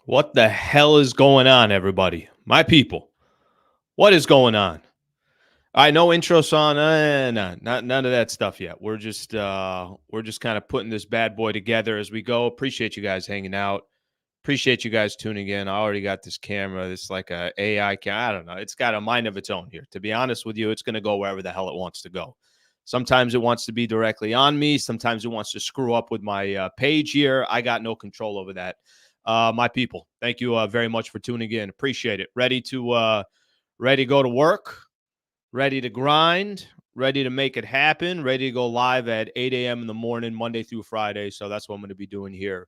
What the hell is going on, everybody? My people, what is going on? I know intro song, none of that stuff yet. We're just kind of putting this bad boy together as we go. Appreciate you guys hanging out. Appreciate you guys tuning in. I already got this camera. This like a AI camera. I don't know. It's got a mind of its own here. To be honest with you, it's going to go wherever the hell it wants to go. Sometimes it wants to be directly on me. Sometimes it wants to screw up with my page here. I got no control over that. My people, thank you very much for tuning in. Appreciate it. Ready to go to work. Ready to grind. Ready to make it happen. Ready to go live at 8 a.m. in the morning, Monday through Friday. So that's what I'm going to be doing here.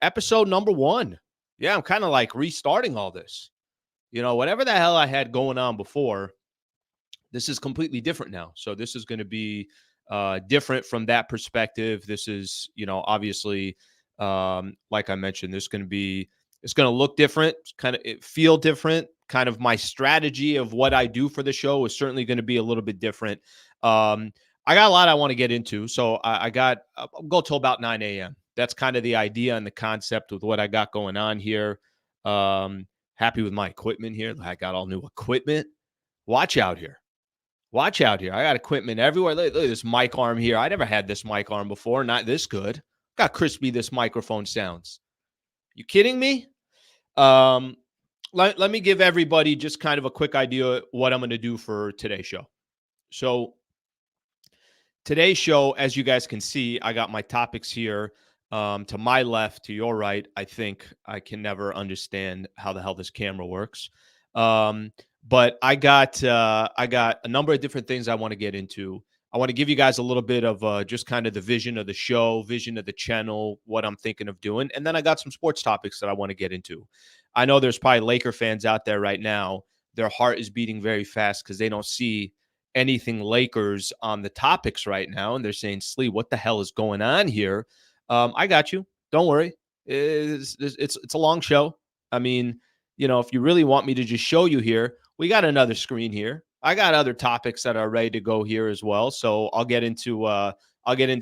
Episode number 1. Yeah, I'm kind of like restarting all this. Whatever the hell I had going on before, this is completely different now. So this is going to be different from that perspective. This is, obviously, like I mentioned, it's going to look different, kind of feel different. Kind of my strategy of what I do for the show is certainly going to be a little bit different. I got a lot I want to get into. So I'll go till about 9 a.m. That's kind of the idea and the concept with what I got going on here. Happy with my equipment here. I got all new equipment. Watch out here. Watch out here. I got equipment everywhere. Look at this mic arm here. I never had this mic arm before. Not this good. Look how crispy this microphone sounds. You kidding me? Let me give everybody just kind of a quick idea what I'm going to do for today's show. So today's show, as you guys can see, I got my topics here. To my left, to your right, I think I can never understand how the hell this camera works. But I got a number of different things I want to get into. I want to give you guys a little bit of just kind of the vision of the show, vision of the channel, what I'm thinking of doing. And then I got some sports topics that I want to get into. I know there's probably Laker fans out there right now. Their heart is beating very fast because they don't see anything Lakers on the topics right now. And they're saying, Slee, what the hell is going on here? I got you. Don't worry. It's a long show. I mean, if you really want me to just show you here, we got another screen here. I got other topics that are ready to go here as well. So I'll get into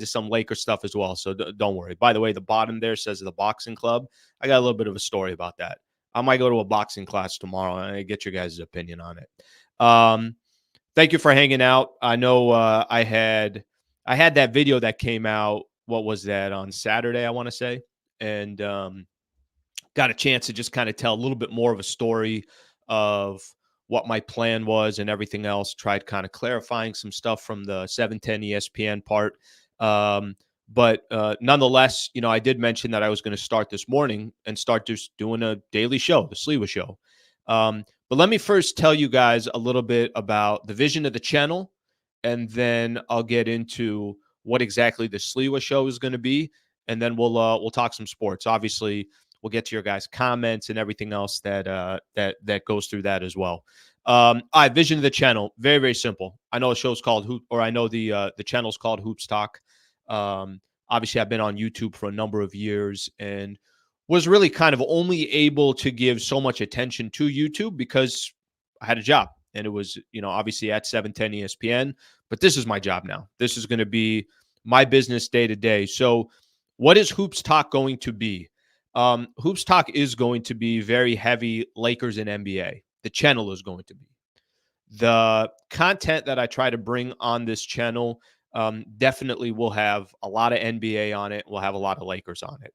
some Laker stuff as well. So don't worry. By the way, the bottom there says the boxing club. I got a little bit of a story about that. I might go to a boxing class tomorrow and get your guys' opinion on it. Thank you for hanging out. I know I had that video that came out. What was that, on Saturday, I want to say, and got a chance to just kind of tell a little bit more of a story of what my plan was and everything else. Tried kind of clarifying some stuff from the 710 ESPN part. But nonetheless, I did mention that I was going to start this morning and start just doing a daily show, the Sliwa show. But let me first tell you guys a little bit about the vision of the channel, and then I'll get into what exactly the Sliwa show is going to be, and then we'll talk some sports. Obviously, we'll get to your guys' comments and everything else that goes through that as well. All right, vision of the channel, very, very simple. I know the show's called Hoop, or I know the channel's called Hoops Talk. Obviously, I've been on YouTube for a number of years and was really kind of only able to give so much attention to YouTube because I had a job, and it was, obviously at 710 ESPN, but this is my job now. This is going to be my business day to day. So what is Hoops Talk going to be? Hoops Talk is going to be very heavy Lakers and NBA. The channel is going to be. The content that I try to bring on this channel definitely will have a lot of NBA on it. We'll have a lot of Lakers on it.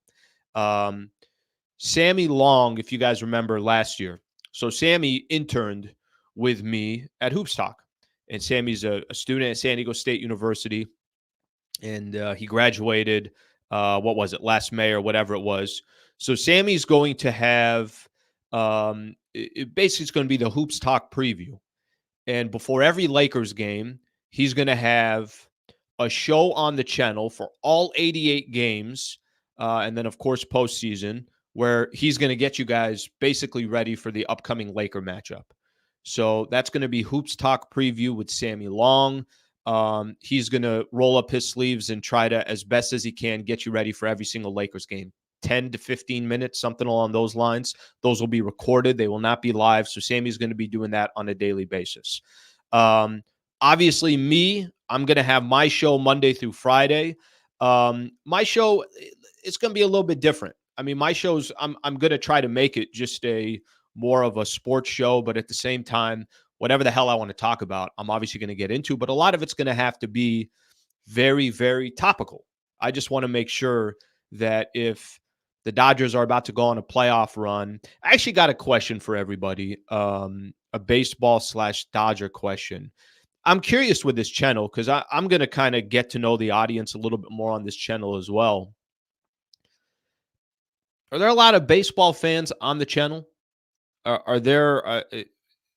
Sammy Long, if you guys remember last year. So Sammy interned with me at Hoops Talk. And Sammy's a student at San Diego State University. And he graduated, what was it, last May or whatever it was. So Sammy's going to have, basically it's going to be the Hoops Talk preview. And before every Lakers game, he's going to have a show on the channel for all 88 games. And then, of course, postseason, where he's going to get you guys basically ready for the upcoming Laker matchup. So that's going to be Hoops Talk preview with Sammy Long. He's going to roll up his sleeves and try to, as best as he can, get you ready for every single Lakers game. 10 to 15 minutes, something along those lines. Those will be recorded. They will not be live. So Sammy's going to be doing that on a daily basis. Obviously, I'm going to have my show Monday through Friday. My show, it's going to be a little bit different. I mean, my shows, I'm gonna try to make it just a more of a sports show, but at the same time, whatever the hell I want to talk about, I'm obviously going to get into. But a lot of it's going to have to be very, very topical. I just want to make sure that if the Dodgers are about to go on a playoff run, I actually got a question for everybody, a baseball slash Dodger question. I'm curious with this channel because I'm going to kind of get to know the audience a little bit more on this channel as well. Are there a lot of baseball fans on the channel? Are there,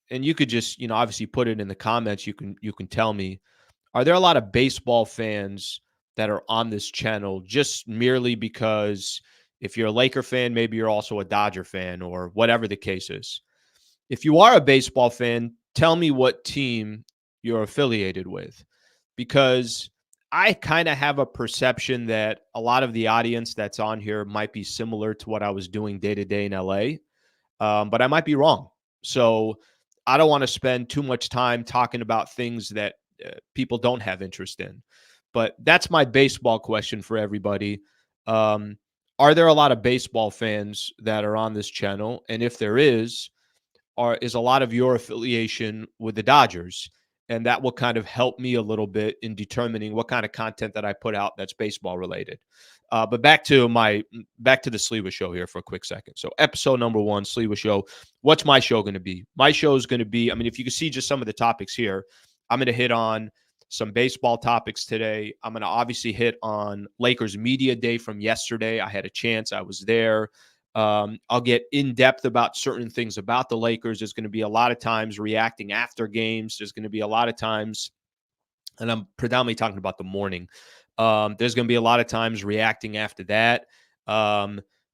and you could just, obviously put it in the comments. You can tell me. Are there a lot of baseball fans that are on this channel just merely because if you're a Laker fan, maybe you're also a Dodger fan or whatever the case is? If you are a baseball fan, tell me what team you're affiliated with because I kind of have a perception that a lot of the audience that's on here might be similar to what I was doing day to day in LA, but I might be wrong. So I don't want to spend too much time talking about things that people don't have interest in. But that's my baseball question for everybody. Um, are there a lot of baseball fans that are on this channel? And if there is a lot of your affiliation with the Dodgers? And that will kind of help me a little bit in determining what kind of content that I put out that's baseball related. But back to the Sliwa show here for a quick second. So episode number 1, Sliwa show. What's my show going to be? My show is going to be, I mean, if you can see just some of the topics here, I'm going to hit on some baseball topics today. I'm going to obviously hit on Lakers media day from yesterday. I had a chance. I was there. I'll get in depth about certain things about the Lakers. There's going to be a lot of times reacting after games. There's going to be a lot of times, and I'm predominantly talking about the morning. There's going to be a lot of times reacting after that.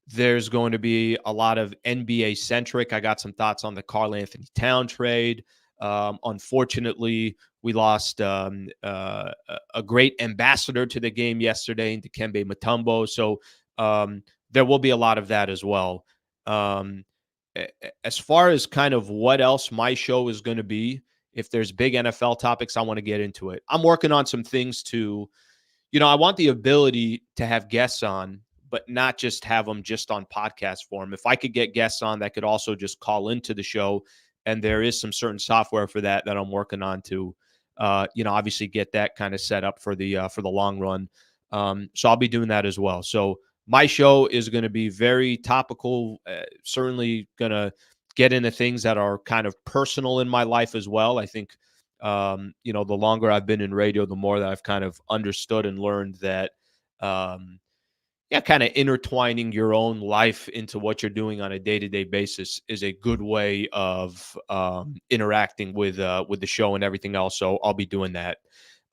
There's going to be a lot of NBA centric. I got some thoughts on the Karl Anthony Town trade. Unfortunately, we lost a great ambassador to the game yesterday in Dikembe Mutombo. So there will be a lot of that as well. As far as kind of what else my show is going to be, if there's big NFL topics, I want to get into it. I'm working on some things to, I want the ability to have guests on, but not just have them just on podcast form. If I could get guests on that could also just call into the show, and there is some certain software for that I'm working on to, obviously get that kind of set up for the long run. So I'll be doing that as well. So my show is going to be very topical, certainly going to get into things that are kind of personal in my life as well. I think, the longer I've been in radio, the more that I've kind of understood and learned that, kind of intertwining your own life into what you're doing on a day-to-day basis is a good way of interacting with the show and everything else. So I'll be doing that.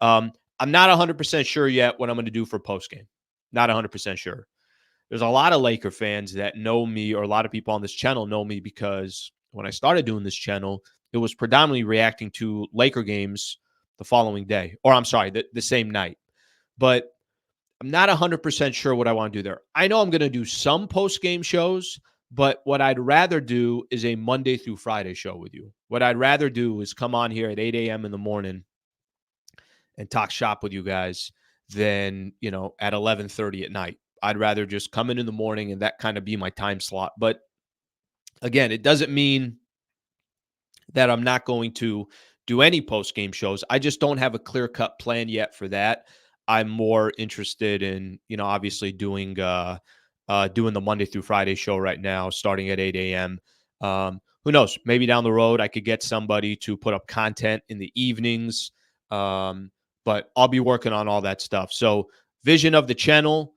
I'm not 100% sure yet what I'm going to do for postgame. Not 100% sure. There's a lot of Laker fans that know me, or a lot of people on this channel know me because when I started doing this channel, it was predominantly reacting to Laker games the following day, or I'm sorry, the same night. But I'm not 100% sure what I want to do there. I know I'm going to do some post-game shows, but what I'd rather do is a Monday through Friday show with you. What I'd rather do is come on here at 8 a.m. in the morning and talk shop with you guys than, at 11:30 at night. I'd rather just come in the morning and that kind of be my time slot. But again, it doesn't mean that I'm not going to do any post-game shows. I just don't have a clear-cut plan yet for that. I'm more interested in, obviously doing the Monday through Friday show right now, starting at 8 a.m. Who knows? Maybe down the road I could get somebody to put up content in the evenings. But I'll be working on all that stuff. So vision of the channel,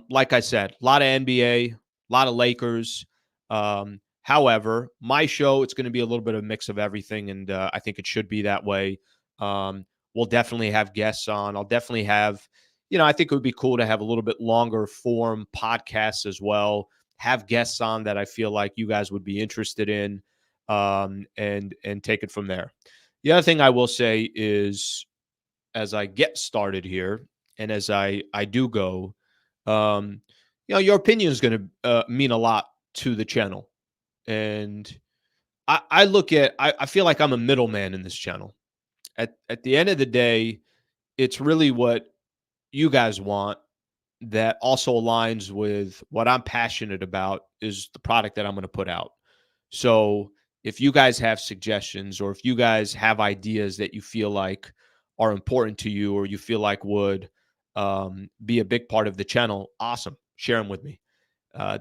like I said, a lot of NBA, a lot of Lakers. However, my show, it's going to be a little bit of a mix of everything, and I think it should be that way. We'll definitely have guests on. I'll definitely have, I think it would be cool to have a little bit longer form podcasts as well. Have guests on that I feel like you guys would be interested in, and take it from there. The other thing I will say is, as I get started here, and as I do go, your opinion is going to mean a lot to the channel. And I look at, I feel like I'm a middleman in this channel. At the end of the day, it's really what you guys want that also aligns with what I'm passionate about is the product that I'm going to put out. So if you guys have suggestions or if you guys have ideas that you feel like are important to you or you feel like would be a big part of the channel, awesome. Share them with me.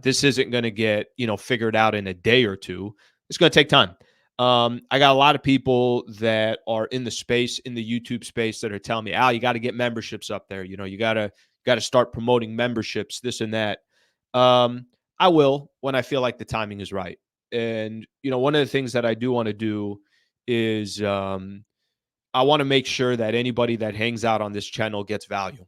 This isn't going to get, figured out in a day or two. It's going to take time. I got a lot of people that are in the space, in the YouTube space, that are telling me, Al, you got to get memberships up there. You got to start promoting memberships, this and that. I will when I feel like the timing is right. And one of the things that I do want to do is I want to make sure that anybody that hangs out on this channel gets value,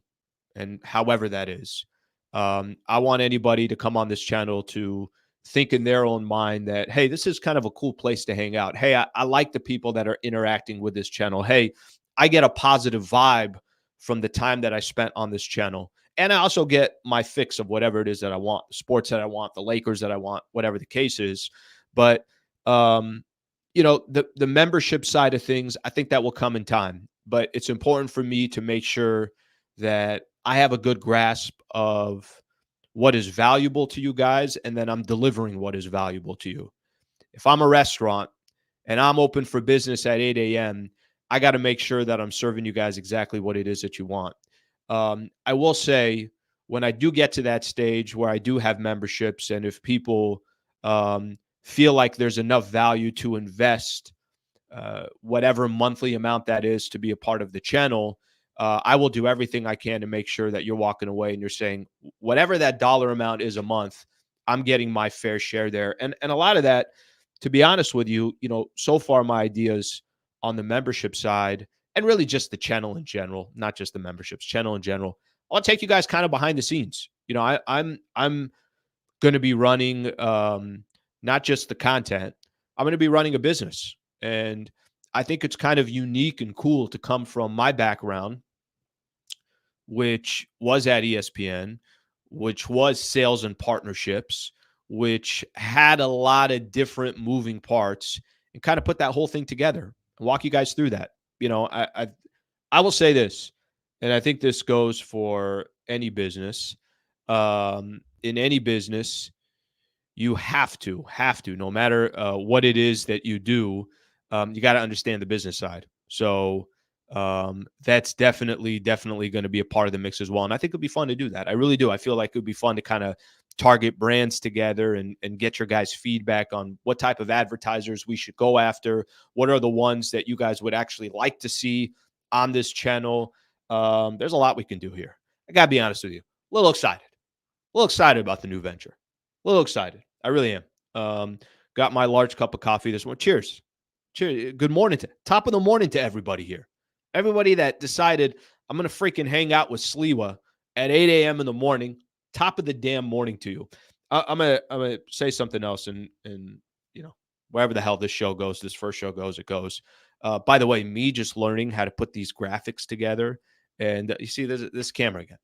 and however that is. I want anybody to come on this channel to think in their own mind that, hey, this is kind of a cool place to hang out. Hey, I like the people that are interacting with this channel. Hey, I get a positive vibe from the time that I spent on this channel. And I also get my fix of whatever it is that I want, the sports that I want, the Lakers that I want, whatever the case is. But, the membership side of things, I think that will come in time. But it's important for me to make sure that I have a good grasp of what is valuable to you guys, and then I'm delivering what is valuable to you. If I'm a restaurant and I'm open for business at 8 a.m., I got to make sure that I'm serving you guys exactly what it is that you want. I will say, when I do get to that stage where I do have memberships, and if people feel like there's enough value to invest whatever monthly amount that is to be a part of the channel, I will do everything I can to make sure that you're walking away and you're saying, whatever that dollar amount is a month, I'm getting my fair share there. And a lot of that, to be honest with you, so far my ideas on the membership side, and really just the channel in general, not just the memberships, channel in general, I'll take you guys kind of behind the scenes. I'm going to be running not just the content. I'm going to be running a business. And I think it's kind of unique and cool to come from my background, which was at ESPN, which was sales and partnerships, which had a lot of different moving parts, and kind of put that whole thing together and walk you guys through that. I will say this, and I think this goes for any business. In any business, you have to, no matter what it is that you do, you got to understand the business side. So that's definitely going to be a part of the mix as well. And I think it'll be fun to do that. I really do. I feel like it would be fun to kind of target brands together and get your guys' feedback on what type of advertisers we should go after. What are the ones that you guys would actually like to see on this channel? There's a lot we can do here. I got to be honest with you. A little excited about the new venture. A little excited. I really am. Got my large cup of coffee this morning. Cheers. Cheers. Good morning. Top of the morning to everybody here. Everybody that decided I'm going to freaking hang out with Sliwa at 8 a.m. in the morning. Top of the damn morning to you. I'm gonna say something else, and wherever the hell this show goes, this first show goes, it goes. By the way, me just learning how to put these graphics together, and you see this camera again.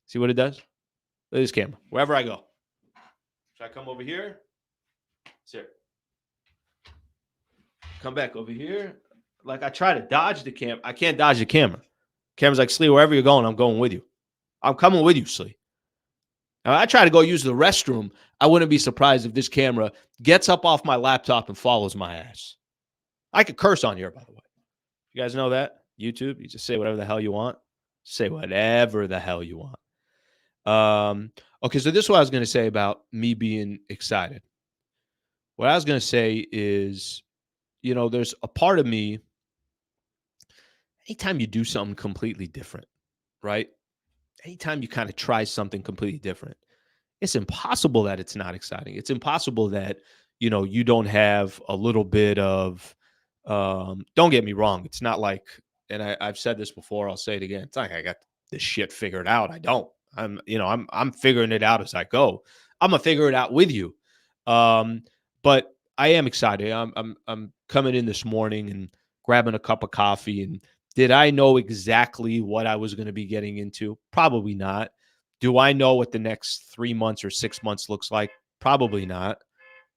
See what it does? Look at this camera. Wherever I go. Should I come over here? Sir. Come back over here. Like, I try to dodge the camera. I can't dodge the camera. Camera's like, Slee, wherever you're going, I'm going with you. I'm coming with you, Slee. Now, I try to go use the restroom. I wouldn't be surprised if this camera gets up off my laptop and follows my ass. I could curse on here, by the way. You guys know that? YouTube, you just say whatever the hell you want. Say whatever the hell you want. Okay, so this is what I was going to say about me being excited. What I was going to say is, there's a part of me, anytime you do something completely different, right? Anytime you kind of try something completely different, it's impossible that it's not exciting. It's impossible that, you don't have a little bit of, don't get me wrong. It's not like, and I've said this before, I'll say it again. It's not like I got this shit figured out. I don't. I'm figuring it out as I go. I'm gonna figure it out with you. But I am excited. I'm coming in this morning and grabbing a cup of coffee. And did I know exactly what I was going to be getting into? Probably not. Do I know what the next 3 months or 6 months looks like? Probably not.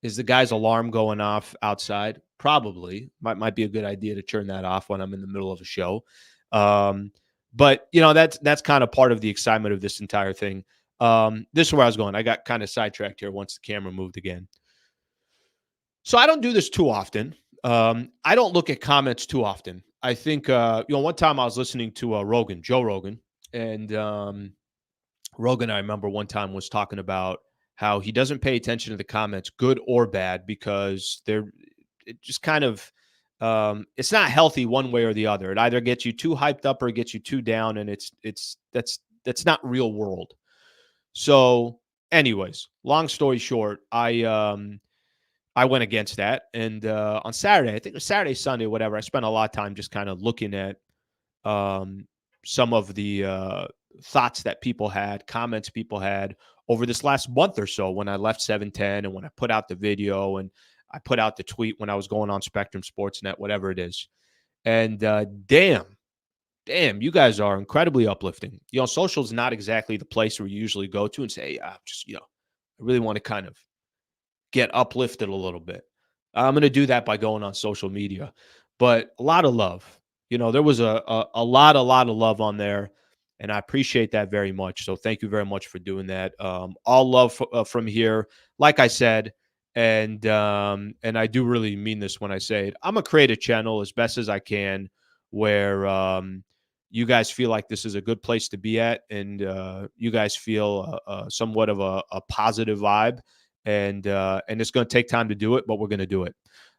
Is the guy's alarm going off outside? Probably. Might be a good idea to turn that off when I'm in the middle of a show. But that's kind of part of the excitement of this entire thing. This is where I was going. I got kind of sidetracked here once the camera moved again. So I don't do this too often. I don't look at comments too often. I think one time I was listening to Joe Rogan, and Rogan, I remember one time was talking about how he doesn't pay attention to the comments, good or bad, because it just kind of it's not healthy one way or the other. It either gets you too hyped up or it gets you too down, and that's not real world. So, anyways, long story short, I went against that, and on Saturday, I think it was Saturday, Sunday, whatever, I spent a lot of time just kind of looking at um, some of the thoughts that people had, comments people had over this last month or so when I left 710 and when I put out the video and I put out the tweet when I was going on Spectrum Sportsnet, whatever it is. And damn, you guys are incredibly uplifting. Social is not exactly the place where you usually go to and say, I really want to kind of get uplifted a little bit. I'm going to do that by going on social media, but a lot of love. There was a lot of love on there, and I appreciate that very much. So thank you very much for doing that. All love from here, like I said, and I do really mean this when I say it. I'm gonna create a channel as best as I can where you guys feel like this is a good place to be at, and you guys feel somewhat of a positive vibe, and it's going to take time to do it, but we're going to do it.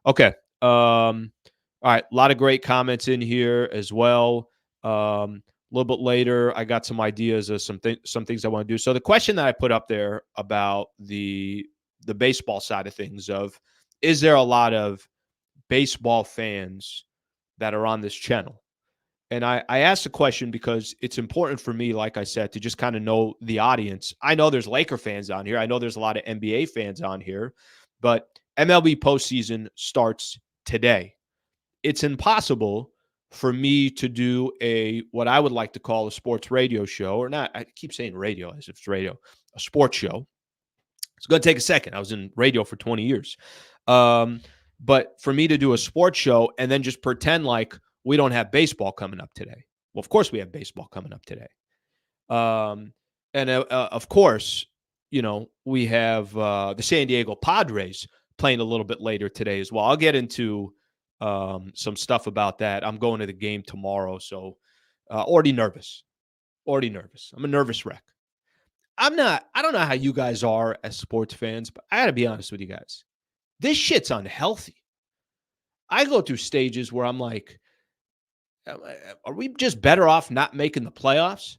Okay. All right, a lot of great comments in here as well. A little bit later, I got some ideas of some things I want to do. So the question that I put up there about the baseball side of things, of is there a lot of baseball fans that are on this channel? And I asked the question because it's important for me, like I said, to just kind of know the audience. I know there's Laker fans on here. I know there's a lot of NBA fans on here, but MLB postseason starts today. It's impossible for me to do what I would like to call a sports radio show, or not. I keep saying radio as if it's radio, a sports show. It's going to take a second. I was in radio for 20 years. But for me to do a sports show and then just pretend like we don't have baseball coming up today. Well, of course we have baseball coming up today. And of course, we have the San Diego Padres playing a little bit later today as well. I'll get into some stuff about that. I'm going to the game tomorrow, so already nervous. I'm a nervous wreck. I don't know how you guys are as sports fans, but I got to be honest with you guys. This shit's unhealthy. I go through stages where I'm like, are we just better off not making the playoffs?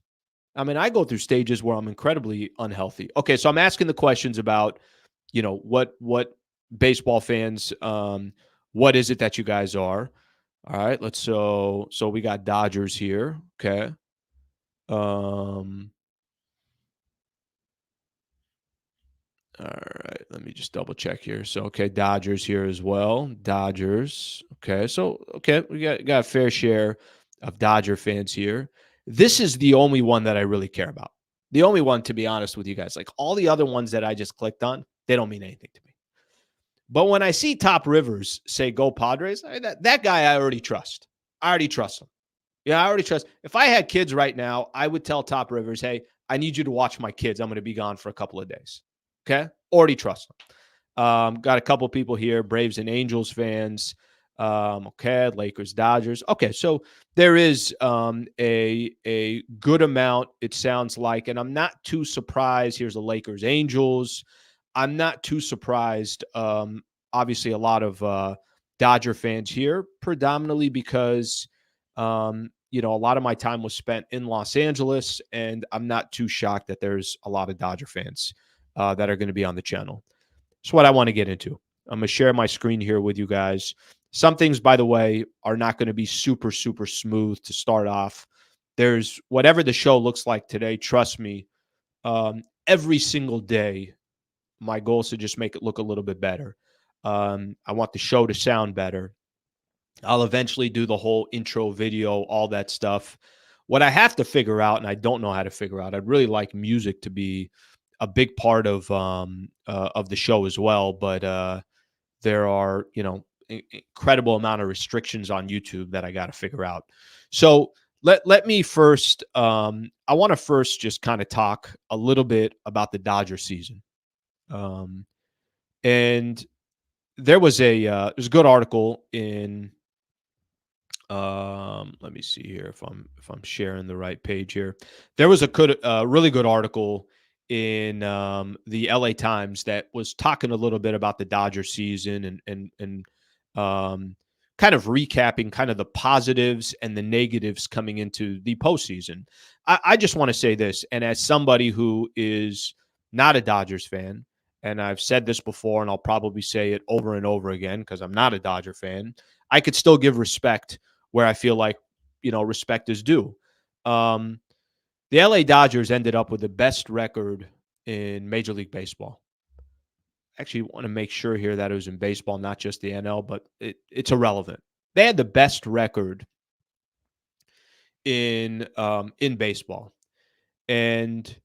I mean, I go through stages where I'm incredibly unhealthy. Okay, so I'm asking the questions about, what baseball fans, what is it that you guys are? All right, so we got Dodgers here. Okay. All right, let me just double check here. So, okay, Dodgers here as well. Dodgers. Okay, so we got a fair share of Dodger fans here. This is the only one that I really care about. The only one, to be honest with you guys. Like all the other ones that I just clicked on, they don't mean anything to me. But when I see Top Rivers say "Go Padres," that guy I already trust. I already trust him. Yeah, I already trust. If I had kids right now, I would tell Top Rivers, "Hey, I need you to watch my kids. I'm going to be gone for a couple of days." Okay, already trust them. Got a couple people here, Braves and Angels fans. Okay, Lakers, Dodgers. Okay, so there is a good amount. It sounds like, and I'm not too surprised. Here's the Lakers, Angels. I'm not too surprised. Obviously, a lot of Dodger fans here, predominantly because a lot of my time was spent in Los Angeles, and I'm not too shocked that there's a lot of Dodger fans that are going to be on the channel. That's what I want to get into. I'm going to share my screen here with you guys. Some things, by the way, are not going to be super, super smooth to start off. There's whatever the show looks like today, trust me, every single day, my goal is to just make it look a little bit better. I want the show to sound better. I'll eventually do the whole intro video, all that stuff. What I have to figure out, and I don't know how to figure out, I'd really like music to be a big part of the show as well. But there are, incredible amount of restrictions on YouTube that I got to figure out. So let me first I want to first just kind of talk a little bit about the Dodger season. Um and there's a good article in let me see here if I'm sharing the right page here. There was really good article in the LA Times that was talking a little bit about the Dodger season and um, kind of recapping kind of the positives and the negatives coming into the postseason. I just want to say this, and as somebody who is not a Dodgers fan, and I've said this before, and I'll probably say it over and over again because I'm not a Dodger fan, I could still give respect where I feel like, respect is due. Um, the LA Dodgers ended up with the best record in Major League Baseball. Actually, want to make sure here that it was in baseball, not just the NL, but it's irrelevant. They had the best record in baseball, and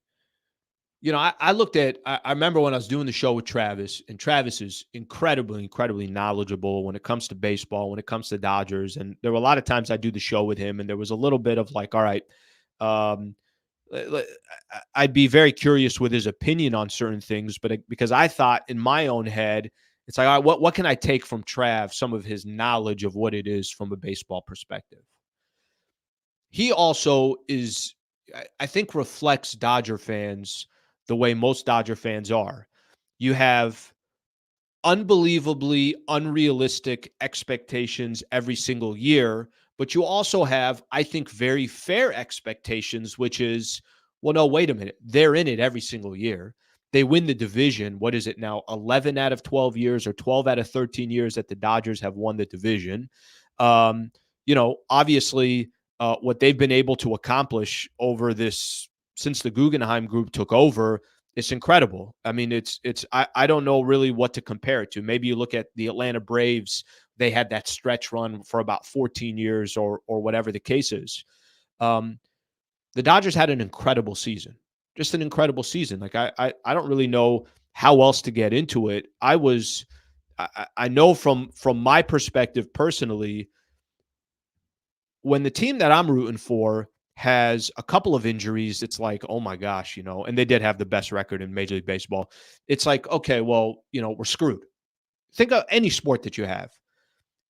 I looked at. I remember when I was doing the show with Travis, and Travis is incredibly knowledgeable when it comes to baseball, when it comes to Dodgers. And there were a lot of times I do the show with him, and there was a little bit of like, all right, um, I'd be very curious with his opinion on certain things, but because I thought in my own head, it's like, all right, what can I take from Trav, some of his knowledge of what it is from a baseball perspective. He also is, I think, reflects Dodger fans the way most Dodger fans are. You have unbelievably unrealistic expectations every single year, but you also have, I think, very fair expectations, which is, well, no, wait a minute. They're in it every single year. They win the division. What is it now? 11 out of 12 years or 12 out of 13 years that the Dodgers have won the division. Obviously, what they've been able to accomplish over this since the Guggenheim Group took over, it's incredible. I mean, I don't know really what to compare it to. Maybe you look at the Atlanta Braves. They had that stretch run for about 14 years or whatever the case is. The Dodgers had an incredible season, just an incredible season. Like I don't really know how else to get into it. I know from my perspective personally, when the team that I'm rooting for has a couple of injuries, it's like, oh my gosh, and they did have the best record in Major League Baseball. It's like, okay, well, we're screwed. Think of any sport that you have.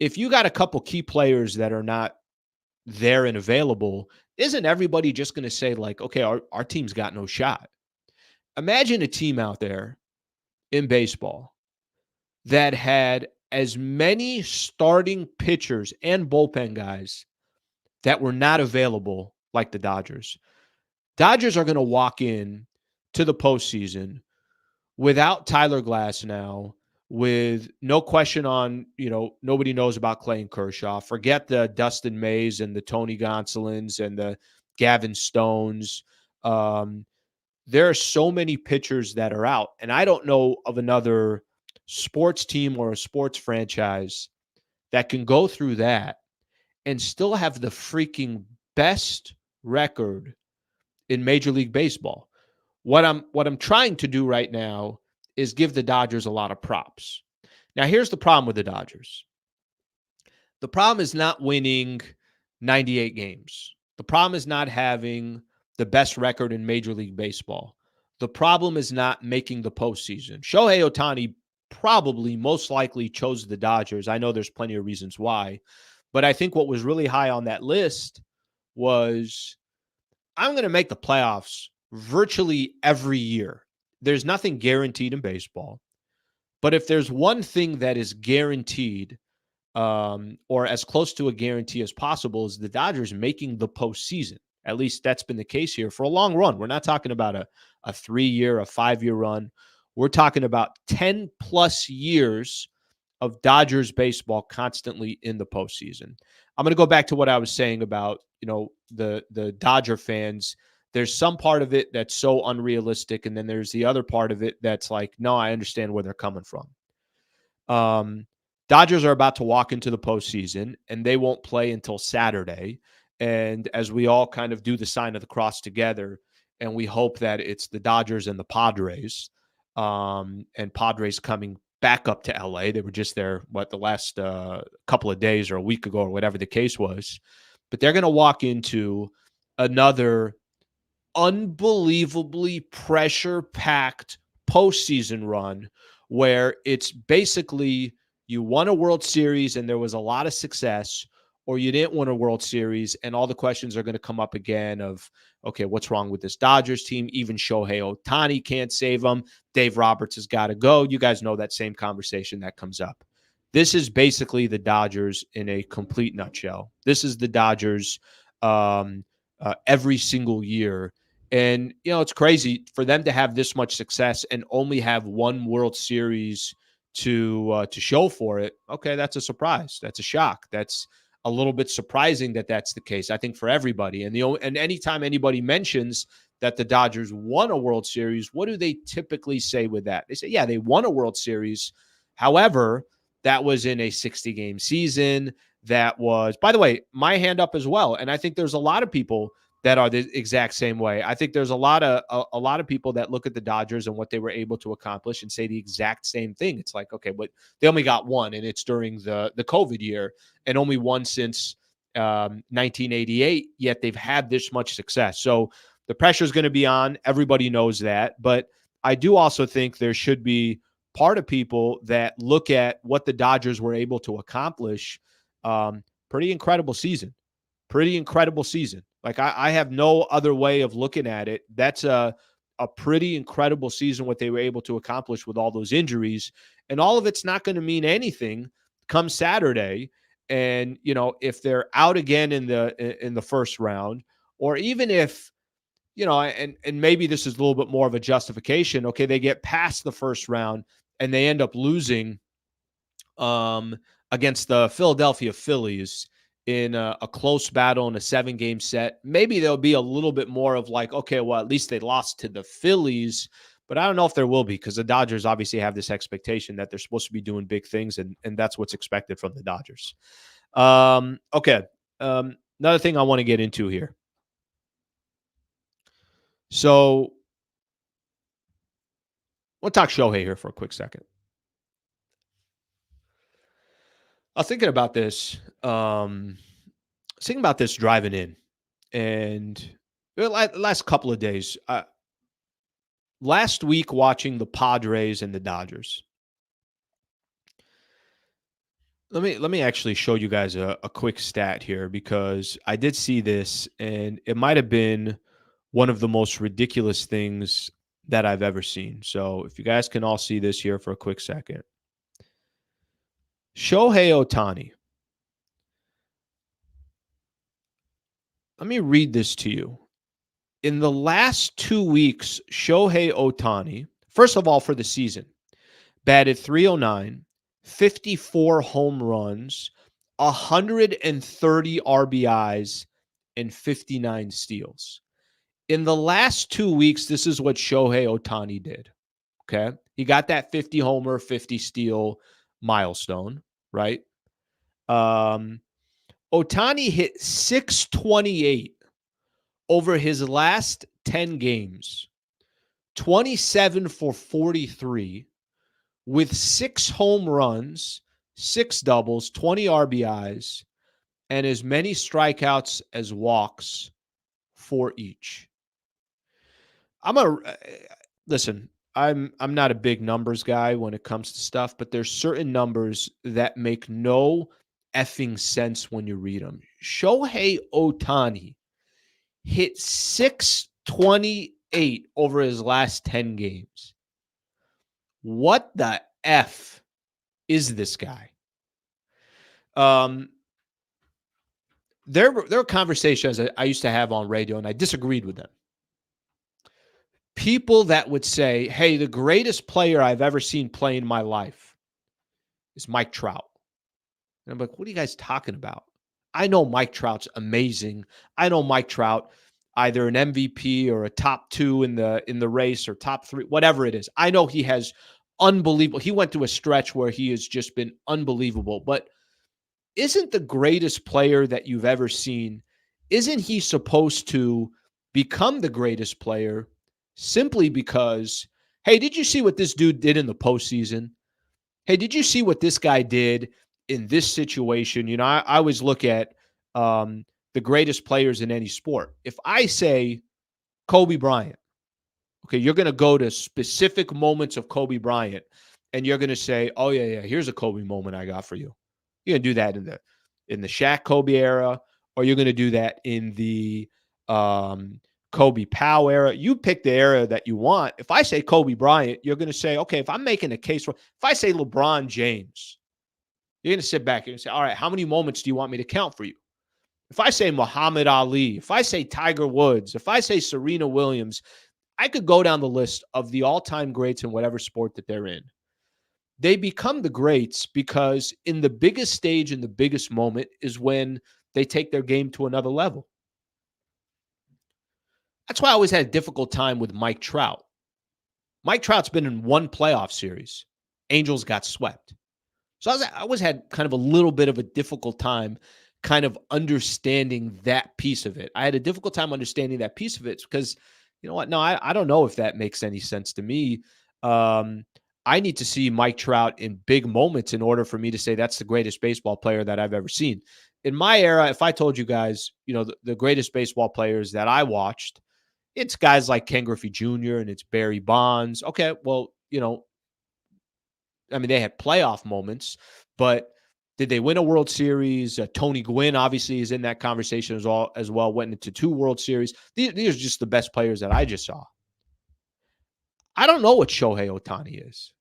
If you got a couple key players that are not there and available, isn't everybody just going to say, like, okay, our team's got no shot? Imagine a team out there in baseball that had as many starting pitchers and bullpen guys that were not available like the Dodgers. Dodgers are going to walk in to the postseason without Tyler Glass now, with no question on, nobody knows about Clayton Kershaw. Forget the Dustin Mays and the Tony Gonsolins and the Gavin Stones. There are so many pitchers that are out, and I don't know of another sports team or a sports franchise that can go through that and still have the freaking best record in Major League Baseball. What I'm trying to do right now is give the Dodgers a lot of props. Now, here's the problem with the Dodgers. The problem is not winning 98 games. The problem is not having the best record in Major League Baseball. The problem is not making the postseason. Shohei Ohtani probably most likely chose the Dodgers. I know there's plenty of reasons why, but I think what was really high on that list was, I'm going to make the playoffs virtually every year. There's nothing guaranteed in baseball, but if there's one thing that is guaranteed, or as close to a guarantee as possible, is the Dodgers making the postseason. At least that's been the case here for a long run. We're not talking about a 3-year, a 5-year run. We're talking about 10 plus years of Dodgers baseball constantly in the postseason. I'm going to go back to what I was saying about, the Dodger fans. There's some part of it that's so unrealistic, and then there's the other part of it that's like, no, I understand where they're coming from. Dodgers are about to walk into the postseason, and they won't play until Saturday. And as we all kind of do the sign of the cross together, and we hope that it's the Dodgers and the Padres, and Padres coming back up to LA. They were just there, the last couple of days or a week ago or whatever the case was. but they're going to walk into another unbelievably pressure-packed postseason run where it's basically you won a World Series and there was a lot of success, or you didn't win a World Series and all the questions are going to come up again of, okay, what's wrong with this Dodgers team? Even Shohei Ohtani can't save them. Dave Roberts has got to go. You guys know that same conversation that comes up. This is basically the Dodgers in a complete nutshell. This is the Dodgers every single year. And, it's crazy for them to have this much success and only have one World Series to show for it. Okay, that's a surprise. That's a shock. That's a little bit surprising that that's the case, I think, for everybody. And anytime anybody mentions that the Dodgers won a World Series, what do they typically say with that? They say, yeah, they won a World Series. However, that was in a 60-game season. That was, by the way, my hand up as well. And I think there's a lot of people that are the exact same way. I think there's a lot of people that look at the Dodgers and what they were able to accomplish and say the exact same thing. It's like, okay, but they only got one, and it's during the COVID year, and only one since 1988. Yet they've had this much success. So the pressure is going to be on. Everybody knows that, but I do also think there should be part of people that look at what the Dodgers were able to accomplish. Pretty incredible season. Pretty incredible season. Like I have no other way of looking at it. That's a pretty incredible season, what they were able to accomplish with all those injuries. And all of it's not going to mean anything come Saturday. And, if they're out again in the first round, or even if, and maybe this is a little bit more of a justification. Okay, they get past the first round and they end up losing against the Philadelphia Phillies in a close battle in a 7-game set. Maybe there'll be a little bit more of like, okay, well, at least they lost to the Phillies, but I don't know if there will be, because the Dodgers obviously have this expectation that they're supposed to be doing big things, and that's what's expected from the Dodgers. Okay. Another thing I want to get into here. So we'll talk Shohei here for a quick second. I was thinking about this. Thinking about this driving in, and the last couple of days. Last week, watching the Padres and the Dodgers. Let me actually show you guys a quick stat here, because I did see this, and it might have been one of the most ridiculous things that I've ever seen. So if you guys can all see this here for a quick second. Shohei Ohtani. Let me read this to you. In the last 2 weeks, Shohei Ohtani, first of all, for the season, batted .309, 54 home runs, 130 RBIs, and 59 steals. In the last 2 weeks, this is what Shohei Ohtani did. Okay. He got that 50 homer, 50 steal milestone, right? Ohtani hit 628 over his last 10 games, 27 for 43, with 6 home runs, 6 doubles, 20 RBIs, and as many strikeouts as walks for each. Listen, I'm not a big numbers guy when it comes to stuff, but there's certain numbers that make no effing sense when you read them. Shohei Ohtani hit 628 over his last 10 games. What the F is this guy? There are conversations that I used to have on radio, and I disagreed with them. People that would say, hey, the greatest player I've ever seen play in my life is Mike Trout. And I'm like, what are you guys talking about? I know Mike Trout's amazing. I know Mike Trout, either an MVP or a top 2 in the race, or top 3, whatever it is. I know he has unbelievable. He went through a stretch where he has just been unbelievable. But isn't the greatest player that you've ever seen, isn't he supposed to become the greatest player simply because, hey, did you see what this dude did in the postseason? Hey, did you see what this guy did in this situation? I always look at the greatest players in any sport. If I say Kobe Bryant, okay, you're going to go to specific moments of Kobe Bryant and you're going to say, "Oh yeah, here's a Kobe moment I got for you." You're going to do that in the Shaq Kobe era, or you're going to do that in the Kobe Powell era. You pick the era that you want. If I say Kobe Bryant, you're going to say, "Okay, if I'm making a case for if I say LeBron James, you're going to sit back and say, "All right, how many moments do you want me to count for you?" If I say Muhammad Ali, if I say Tiger Woods, if I say Serena Williams, I could go down the list of the all-time greats in whatever sport that they're in. They become the greats because in the biggest stage and the biggest moment is when they take their game to another level. That's why I always had a difficult time with Mike Trout. Mike Trout's been in one playoff series. Angels got swept. So I always had kind of a little bit of a difficult time kind of understanding that piece of it. I had a difficult time understanding that piece of it because, you know what? No, I don't know if that makes any sense to me. I need to see Mike Trout in big moments in order for me to say that's the greatest baseball player that I've ever seen. In my era, if I told you guys, the greatest baseball players that I watched, it's guys like Ken Griffey Jr. and it's Barry Bonds. Okay, well, I mean, they had playoff moments, but did they win a World Series? Tony Gwynn obviously is in that conversation as well. Went into 2 World Series. These are just the best players that I just saw. I don't know what Shohei Ohtani is.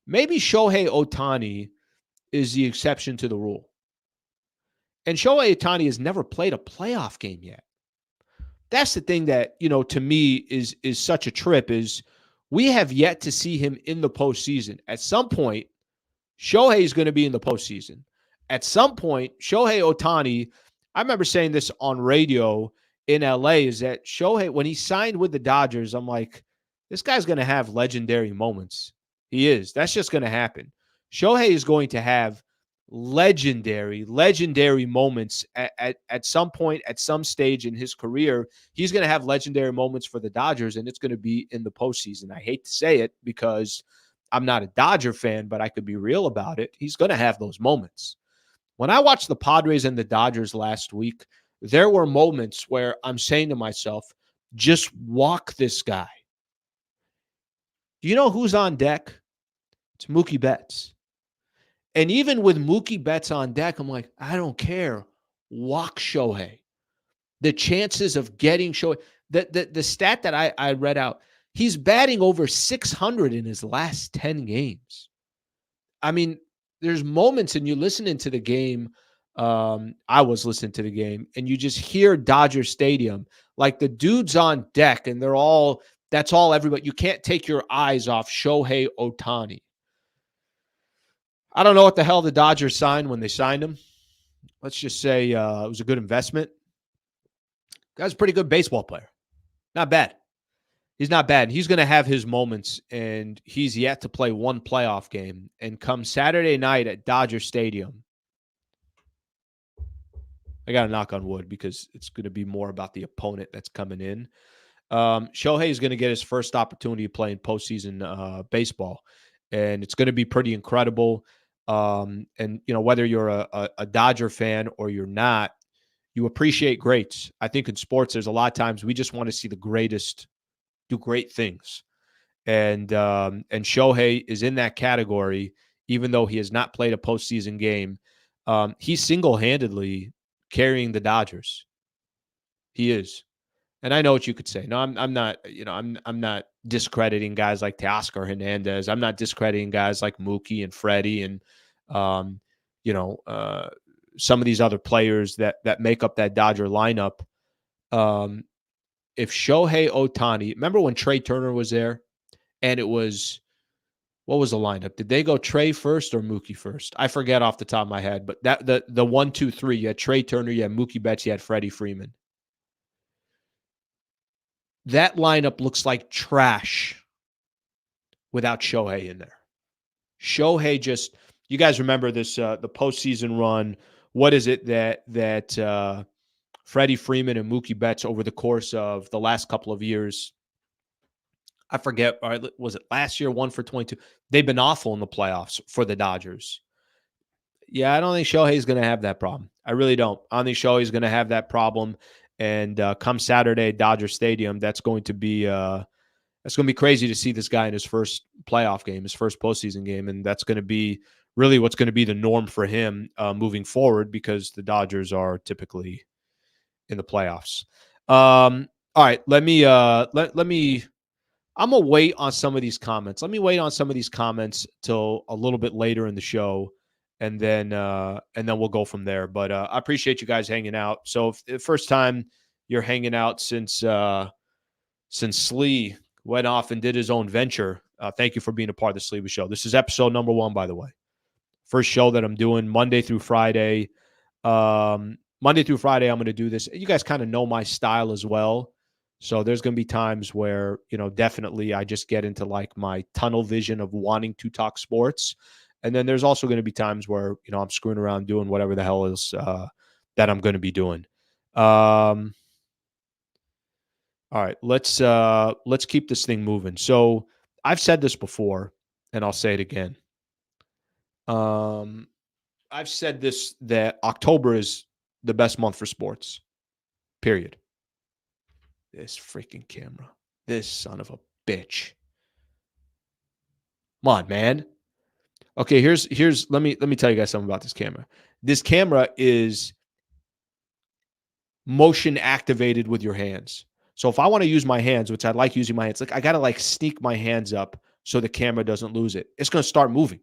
Maybe Shohei Ohtani is the exception to the rule. And Shohei Ohtani has never played a playoff game yet. That's the thing that, to me is such a trip is we have yet to see him in the postseason. At some point, Shohei is going to be in the postseason. At some point, Shohei Ohtani, I remember saying this on radio in LA, is that Shohei, when he signed with the Dodgers, I'm like, this guy's going to have legendary moments. He is. That's just going to happen. Shohei is going to have legendary moments at some point, at some stage in his career. He's going to have legendary moments for the Dodgers, and it's going to be in the postseason. I hate to say it because I'm not a Dodger fan, but I could be real about it. He's going to have those moments. When I watched the Padres and the Dodgers last week, there were moments where I'm saying to myself, just walk this guy. Do you know who's on deck? It's Mookie Betts. And even with Mookie Betts on deck, I'm like, I don't care. Walk Shohei. The chances of getting Shohei. The stat that I read out, he's batting over 600 in his last 10 games. I mean, there's moments and you listen into the game. I was listening to the game and you just hear Dodger Stadium, like the dudes on deck and that's all everybody. You can't take your eyes off Shohei Ohtani. I don't know what the hell the Dodgers signed when they signed him. Let's just say it was a good investment. Guy's a pretty good baseball player. Not bad. He's not bad. He's going to have his moments, and he's yet to play one playoff game. And come Saturday night at Dodger Stadium, I got to knock on wood because it's going to be more about the opponent that's coming in. Shohei is going to get his first opportunity to play in postseason baseball, and it's going to be pretty incredible. And, whether you're a Dodger fan or you're not, you appreciate greats. I think in sports, there's a lot of times we just want to see the greatest do great things. And Shohei is in that category, even though he has not played a postseason game. He's single-handedly carrying the Dodgers. He is. And I know what you could say. No, I'm not, I'm not discrediting guys like Teoscar Hernandez. I'm not discrediting guys like Mookie and Freddie and, some of these other players that make up that Dodger lineup. If Shohei Ohtani, remember when Trey Turner was there and it was, what was the lineup? Did they go Trey first or Mookie first? I forget off the top of my head, but the 1, 2, 3, you had Trey Turner, you had Mookie Betts, you had Freddie Freeman. That lineup looks like trash without Shohei in there. Shohei just, you guys remember this, the postseason run. What is it that Freddie Freeman and Mookie Betts over the course of the last couple of years, I forget, was it last year, 1 for 22? They've been awful in the playoffs for the Dodgers. Yeah, I don't think Shohei's going to have that problem. I really don't. I don't think Shohei's going to have that problem. And come Saturday at Dodger Stadium, that's going to be crazy to see this guy in his first playoff game, his first postseason game, and that's going to be really what's going to be the norm for him moving forward because the Dodgers are typically in the playoffs. All right, let me. I'm gonna wait on some of these comments. Let me wait on some of these comments till a little bit later in the show, and then we'll go from there. But I appreciate you guys hanging out. So if the first time you're hanging out since Slee went off and did his own venture, thank you for being a part of the Sliwa Show. This is episode number 1, by the way. First show that I'm doing Monday through Friday. Monday through Friday, I'm going to do this. You guys kind of know my style as well. So there's going to be times where, definitely I just get into like my tunnel vision of wanting to talk sports. And then there's also going to be times where, I'm screwing around doing whatever the hell is that I'm going to be doing. All right, let's keep this thing moving. So I've said this before, and I'll say it again. I've said this that October is the best month for sports. Period. This freaking camera. This son of a bitch. Come on, man. Okay, here's let me tell you guys something about this camera. This camera is motion activated with your hands. So if I want to use my hands, which I like using my hands, like I got to sneak my hands up so the camera doesn't lose it. It's going to start moving.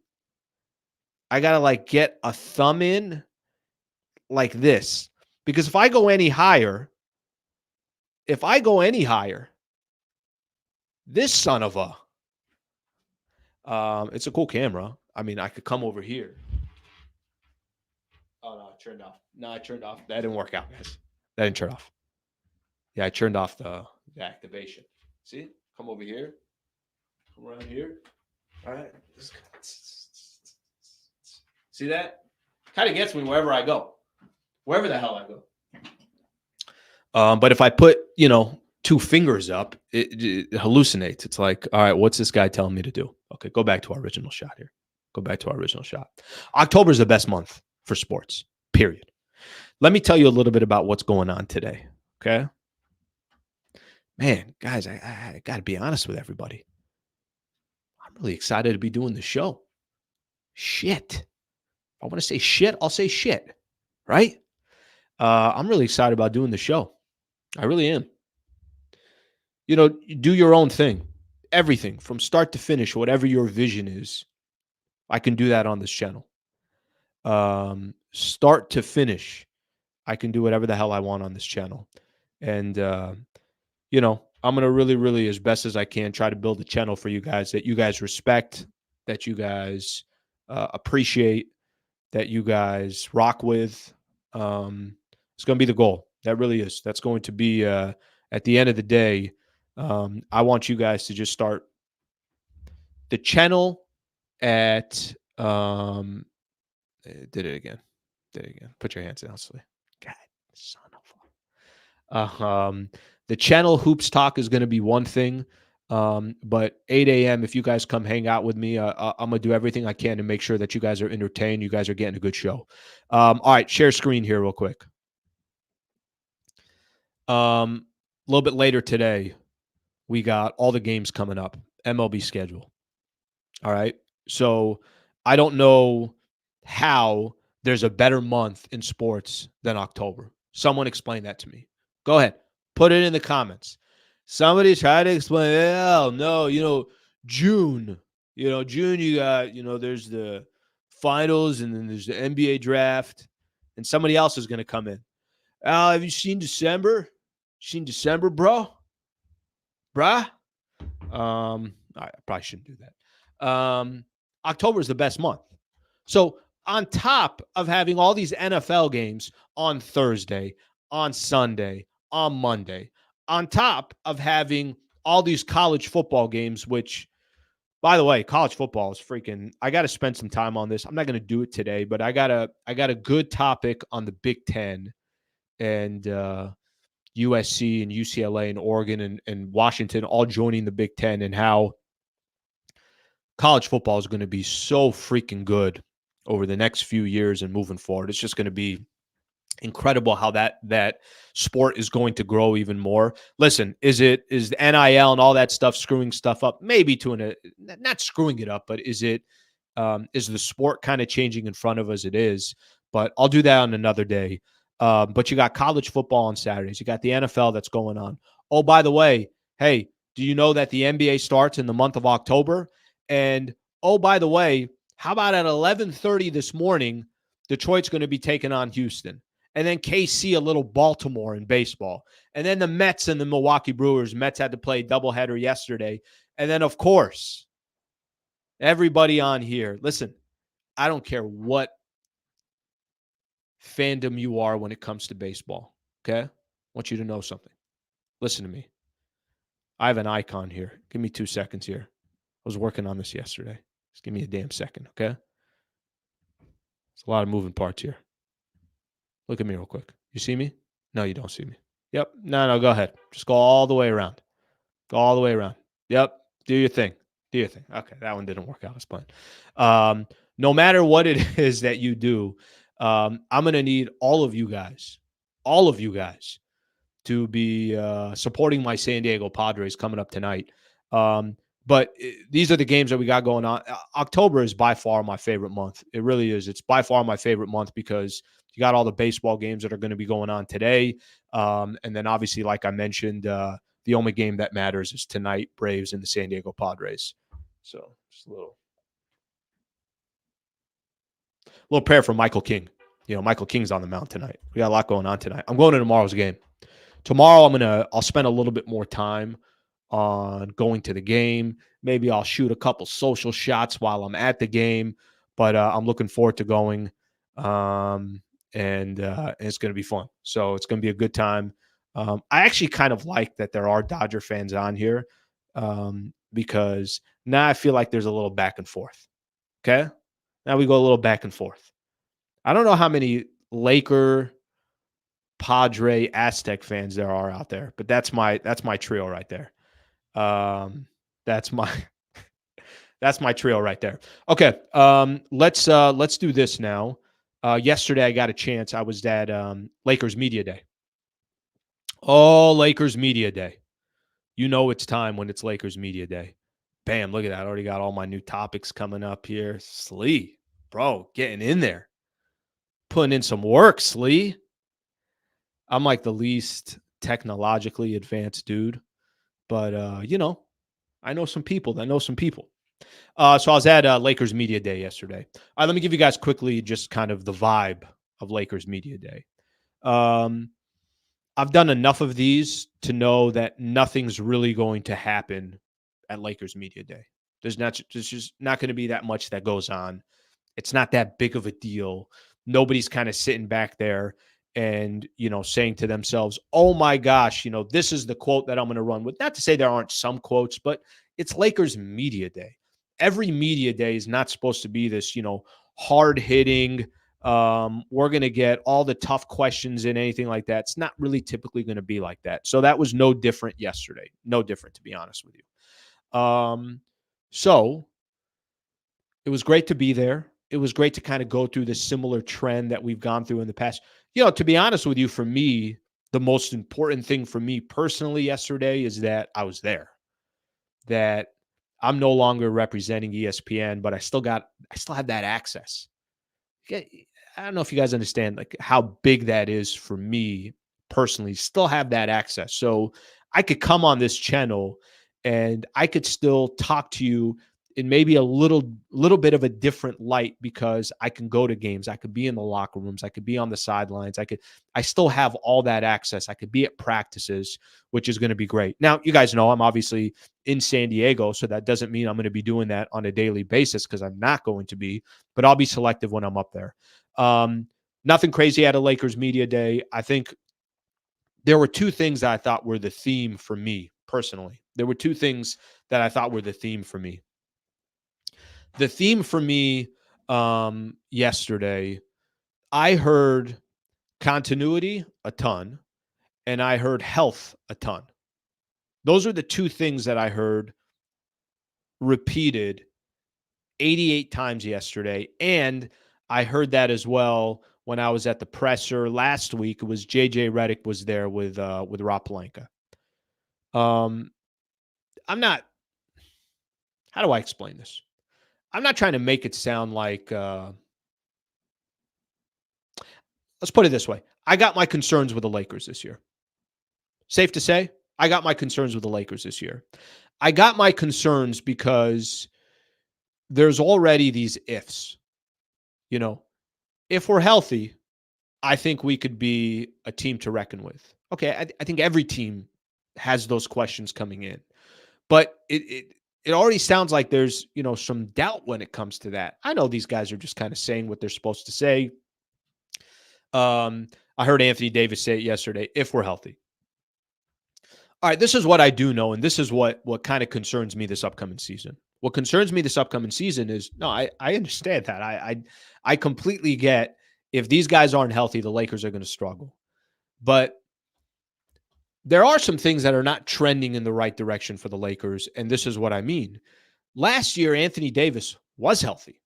I got to get a thumb in like this. Because if I go any higher, this son of a it's a cool camera. I mean, I could come over here. Oh no, I turned off. No, I turned off. That didn't work out, guys. That didn't turn off. Yeah, I turned off the activation. See? Come over here. Come around here. All right. See that? Kind of gets me wherever I go. Wherever the hell I go. But if I put, 2 fingers up, it hallucinates. It's like, all right, what's this guy telling me to do? Okay, go back to our original shot here. October is the best month for sports, period. Let me tell you a little bit about what's going on today, okay? Man, guys, I got to be honest with everybody. I'm really excited to be doing the show. Shit. If I want to say shit, I'll say shit, right? I'm really excited about doing the show. I really am. Do your own thing. Everything from start to finish, whatever your vision is, I can do that on this channel. Start to finish, I can do whatever the hell I want on this channel. And, I'm going to really, really, as best as I can, try to build a channel for you guys that you guys respect, that you guys appreciate, that you guys rock with. It's going to be the goal. That really is. That's going to be, at the end of the day, I want you guys to just start the channel at, did it again. Put your hands down, Slee. God, son of a. The channel Hoops Talk is going to be one thing. But 8 a.m., if you guys come hang out with me, I'm going to do everything I can to make sure that you guys are entertained. You guys are getting a good show. All right, share screen here real quick. A little bit later today, we got all the games coming up, MLB schedule. All right. So I don't know how there's a better month in sports than October. Someone explain that to me. Go ahead. Put it in the comments. Somebody try to explain, oh, no, June. June, you got, there's the finals and then there's the NBA draft and somebody else is going to come in. Al, have you seen December? Bro? Bruh? I probably shouldn't do that. October is the best month. So on top of having all these NFL games on Thursday, on Sunday, on Monday, on top of having all these college football games, which, by the way, college football is freaking, I got to spend some time on this. I'm not going to do it today, but I got a good topic on the Big Ten and USC and UCLA and Oregon and Washington all joining the Big Ten and how college football is going to be so freaking good over the next few years and moving forward. It's just going to be incredible how that sport is going to grow even more. Listen, is the NIL and all that stuff screwing stuff up? Maybe not screwing it up, but is the sport kind of changing in front of us? It is, but I'll do that on another day. But you got college football on Saturdays. You got the NFL that's going on. Oh, by the way, hey, do you know that the NBA starts in the month of October? And oh, by the way, how about at 11:30 this morning, Detroit's going to be taking on Houston, and then KC a little Baltimore in baseball, and then the Mets and the Milwaukee Brewers. Mets had to play a doubleheader yesterday, and then of course, everybody on here. Listen, I don't care what fandom you are when it comes to baseball. Okay, I want you to know something. Listen to me. I have an icon here. Give me 2 seconds here. I was working on this yesterday. Just give me a damn second, okay? There's a lot of moving parts here. Look at me real quick. You see me? No, you don't see me. Yep. No, go ahead. Just go all the way around. Go all the way around. Yep. Do your thing. Do your thing. Okay, that one didn't work out as planned. No matter what it is that you do, I'm going to need all of you guys, to be supporting my San Diego Padres coming up tonight. But these are the games that we got going on. October is by far my favorite month. It really is. It's by far my favorite month because you got all the baseball games that are going to be going on today. And then obviously, like I mentioned, the only game that matters is tonight, Braves and the San Diego Padres. So just a little prayer for Michael King. You know, Michael King's on the mound tonight. We got a lot going on tonight. I'm going to tomorrow's game. Tomorrow, I'll spend a little bit more time on going to the game. Maybe I'll shoot a couple social shots while I'm at the game, but I'm looking forward to going, and it's going to be fun. So it's going to be a good time. I actually kind of like that there are Dodger fans on here, because now I feel like there's a little back and forth. Okay, now we go a little back and forth. I don't know how many Laker, Padre, Aztec fans there are out there, but that's my trio right there. That's my that's my trio right there. Okay, let's do this now. Yesterday I got a chance. I was at Lakers Media Day. Oh, Lakers Media Day. You know it's time when it's Lakers Media Day. Bam, look at that. I already got all my new topics coming up here. Slee, bro, getting in there. Putting in some work, Slee. I'm like the least technologically advanced dude, but I know some people that know some people. So I was at Lakers Media Day yesterday. All right, let me give you guys quickly just kind of the vibe of Lakers Media Day. I've done enough of these to know that nothing's really going to happen at Lakers Media Day. There's just not going to be that much that goes on. It's not that big of a deal. Nobody's kind of sitting back there and, saying to themselves, oh my gosh, this is the quote that I'm going to run with. Not to say there aren't some quotes, but it's Lakers Media Day. Every media day is not supposed to be this, hard hitting. We're going to get all the tough questions and anything like that. It's not really typically going to be like that. So that was no different yesterday. No different, to be honest with you. So it was great to be there. It was great to kind of go through this similar trend that we've gone through in the past. To be honest with you, for me, the most important thing for me personally yesterday is that I was there. That I'm no longer representing ESPN, but I still have that access. I don't know if you guys understand like how big that is for me personally. Still have that access. So I could come on this channel and I could still talk to you in maybe a little bit of a different light because I can go to games. I could be in the locker rooms. I could be on the sidelines. I still have all that access. I could be at practices, which is going to be great. Now, you guys know I'm obviously in San Diego, so that doesn't mean I'm going to be doing that on a daily basis because I'm not going to be, but I'll be selective when I'm up there. Nothing crazy at a Lakers Media Day. I think there were two things that I thought were the theme for me personally. There were two things that I thought were the theme for me. The theme for me yesterday, I heard continuity a ton, and I heard health a ton. Those are the two things that I heard repeated 88 times yesterday. And I heard that as well when I was at the presser last week. It was JJ Redick was there with Rob Pelinka. I'm not. How do I explain this? I'm not trying to make it sound like. Let's put it this way. I got my concerns with the Lakers this year. Safe to say, I got my concerns with the Lakers this year. I got my concerns because there's already these ifs. You know, if we're healthy, I think we could be a team to reckon with. Okay, I think every team has those questions coming in, but it already sounds like there's some doubt when it comes to that. I know these guys are just kind of saying what they're supposed to say. I heard Anthony Davis say it yesterday. If we're healthy, all right. This is what I do know, and this is what kind of concerns me this upcoming season. What concerns me this upcoming season is no, I understand that. I completely get if these guys aren't healthy, the Lakers are going to struggle. But there are some things that are not trending in the right direction for the Lakers, and this is what I mean. Last year, Anthony Davis was healthy.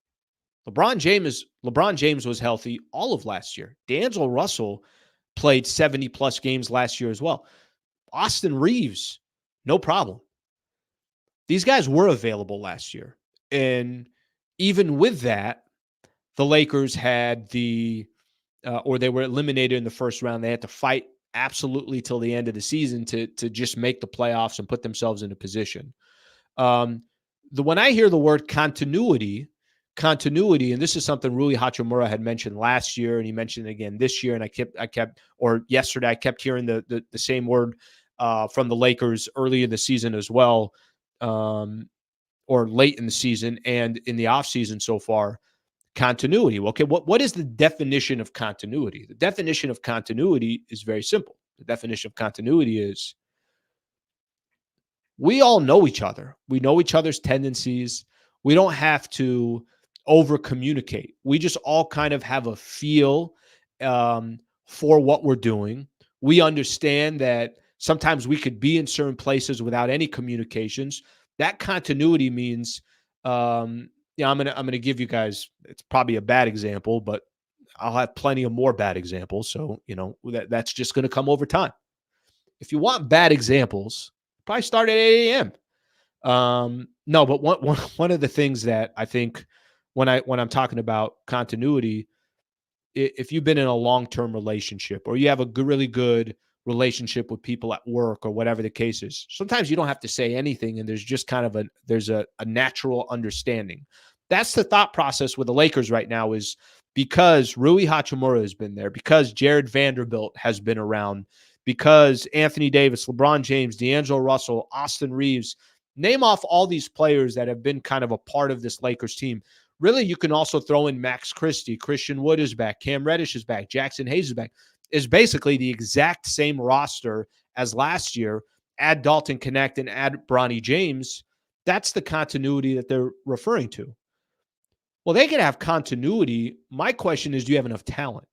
LeBron James was healthy all of last year. D'Angelo Russell played 70-plus games last year as well. Austin Reeves, no problem. These guys were available last year. And even with that, the Lakers had or they were eliminated in the first round. They had to fight absolutely till the end of the season to just make the playoffs and put themselves in a position. When I hear the word continuity, and this is something Rui Hachimura had mentioned last year, and he mentioned it again this year, and yesterday I kept hearing the same word from the Lakers early in the season as well, or late in the season and in the offseason so far. Continuity. Okay, what is the definition of continuity? The definition of continuity is very simple. The definition of continuity is we all know each other. We know each other's tendencies. We don't have to over communicate. We just all kind of have a feel for what we're doing. We understand that sometimes we could be in certain places without any communications. That continuity means, I'm gonna give you guys. It's probably a bad example, but I'll have plenty of more bad examples. So that's just going to come over time. If you want bad examples, probably start at 8 a.m. No, but one of the things that I think when I'm talking about continuity, if you've been in a long-term relationship or you have a really good relationship with people at work or whatever the case is, sometimes you don't have to say anything, and there's just kind of a natural understanding. That's the thought process with the Lakers right now, is because Rui Hachimura has been there, because Jared Vanderbilt has been around, because Anthony Davis, LeBron James, D'Angelo Russell, Austin Reeves, name off all these players that have been kind of a part of this Lakers team. Really, you can also throw in Max Christie. Christian Wood is back. Cam Reddish is back. Jackson Hayes is back. Is basically the exact same roster as last year. Add Dalton Connect and add Bronny James. That's the continuity that they're referring to. Well, they can have continuity. My question is, do you have enough talent?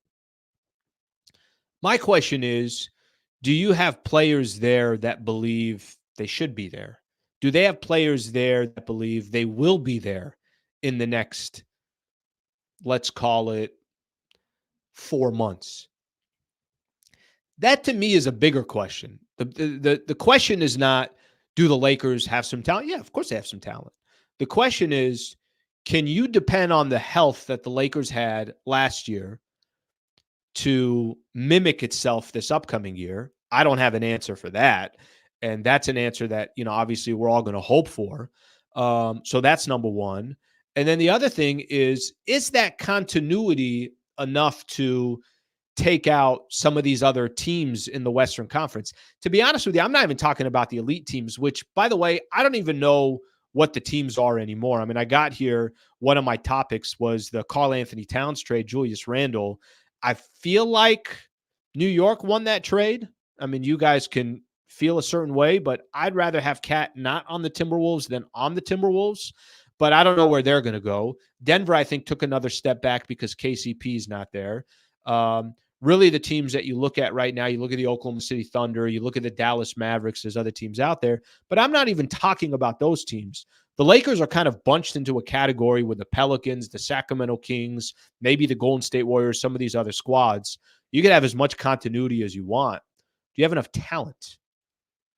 My question is, do you have players there that believe they should be there? Do they have players there that believe they will be there in the next, let's call it, 4 months? That to me is a bigger question. The question is not, do the Lakers have some talent? Yeah, of course they have some talent. The question is, can you depend on the health that the Lakers had last year to mimic itself this upcoming year? I don't have an answer for that. And that's an answer that, obviously we're all going to hope for. So that's number one. And then the other thing is that continuity enough to take out some of these other teams in the Western Conference? To be honest with you, I'm not even talking about the elite teams, which, by the way, I don't even know what the teams are anymore. I mean, I got here, one of my topics was the Karl-Anthony Towns trade, Julius Randle. I feel like New York won that trade. I mean, you guys can feel a certain way, but I'd rather have Cat not on the Timberwolves than on the Timberwolves. But I don't know where they're going to go. Denver, I think, took another step back because KCP is not there. really the teams that you look at right now, you look at the Oklahoma City Thunder, you look at the Dallas Mavericks, there's other teams out there, but I'm not even talking about those teams. The Lakers are kind of bunched into a category with the Pelicans, the Sacramento Kings, maybe the Golden State Warriors, some of these other squads. You can have as much continuity as you want. Do you have enough talent?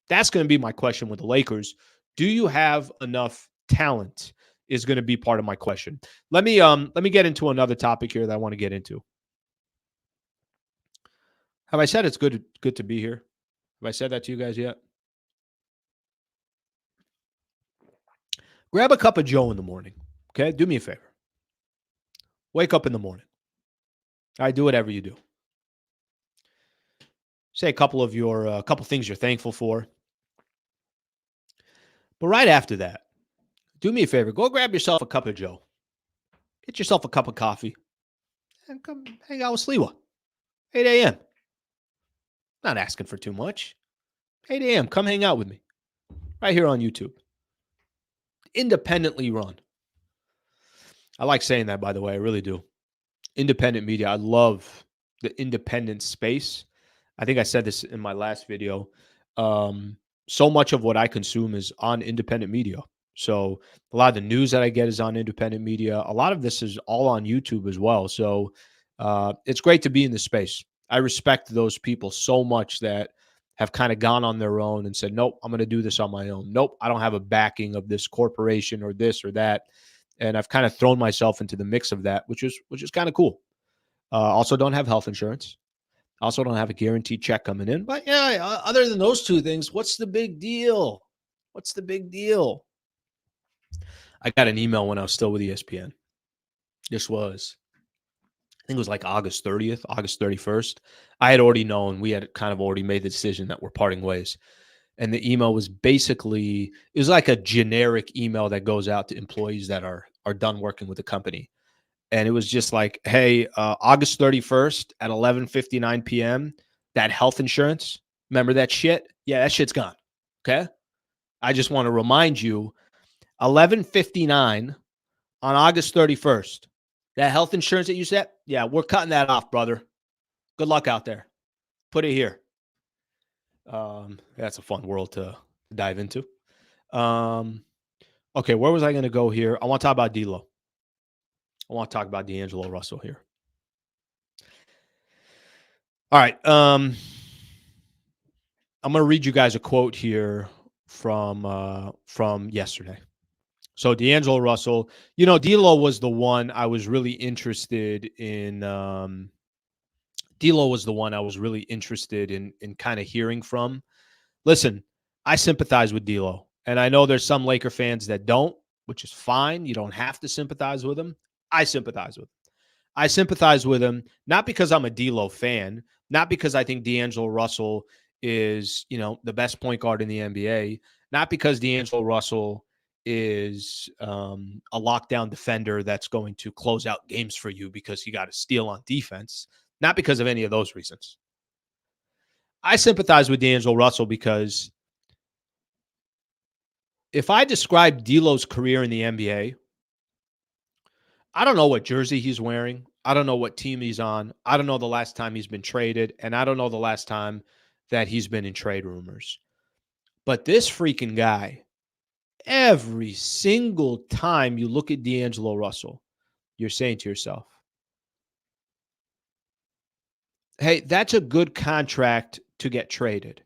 That's going to be my question with the Lakers. Do you have enough talent is going to be part of my question. Let me get into another topic here that I want to get into. Have I said it's good to be here? Have I said that to you guys yet? Grab a cup of Joe in the morning. Okay? Do me a favor. Wake up in the morning. All right, do whatever you do. Say a couple things you're thankful for. But right after that, do me a favor. Go grab yourself a cup of Joe. Get yourself a cup of coffee. And come hang out with Sliwa. 8 a.m. Not asking for too much. 8 a.m. Come hang out with me. Right here on YouTube. Independently run. I like saying that, by the way. I really do. Independent media. I love the independent space. I think I said this in my last video. So much of what I consume is on independent media. So a lot of the news that I get is on independent media. A lot of this is all on YouTube as well. So it's great to be in this space. I respect those people so much that have kind of gone on their own and said, nope, I'm going to do this on my own. Nope, I don't have a backing of this corporation or this or that. And I've kind of thrown myself into the mix of that, which is kind of cool. Also don't have health insurance. Also don't have a guaranteed check coming in. But yeah, other than those two things, what's the big deal? What's the big deal? I got an email when I was still with ESPN. This was, I think it was like August 30th, August 31st. I had already known, we had kind of already made the decision that we're parting ways. And the email was basically, it was like a generic email that goes out to employees that are done working with the company. And it was just like, hey, August 31st at 11:59 p.m., that health insurance, remember that shit? Yeah, that shit's gone. Okay? I just want to remind you, 11:59 on August 31st, that health insurance that you said, yeah, we're cutting that off, brother. Good luck out there. Put it here. That's a fun world to dive into. Okay, where was I going to go here? I want to talk about D'Lo. I want to talk about D'Angelo Russell here. All right. I'm going to read you guys a quote here from yesterday. So D'Angelo Russell, D'Lo was the one I was really interested in. D'Lo was the one I was really interested in kind of hearing from. Listen, I sympathize with D'Lo, and I know there's some Laker fans that don't, which is fine. You don't have to sympathize with him. I sympathize with him. I sympathize with him, not because I'm a D'Lo fan, not because I think D'Angelo Russell is, the best point guard in the NBA, not because D'Angelo Russell is a lockdown defender that's going to close out games for you because he got a steal on defense, not because of any of those reasons. I sympathize with D'Angelo Russell because if I describe D'Lo's career in the NBA, I don't know what jersey he's wearing. I don't know what team he's on. I don't know the last time he's been traded, and I don't know the last time that he's been in trade rumors. But this freaking guy, every single time you look at D'Angelo Russell, you're saying to yourself, hey, that's a good contract to get traded.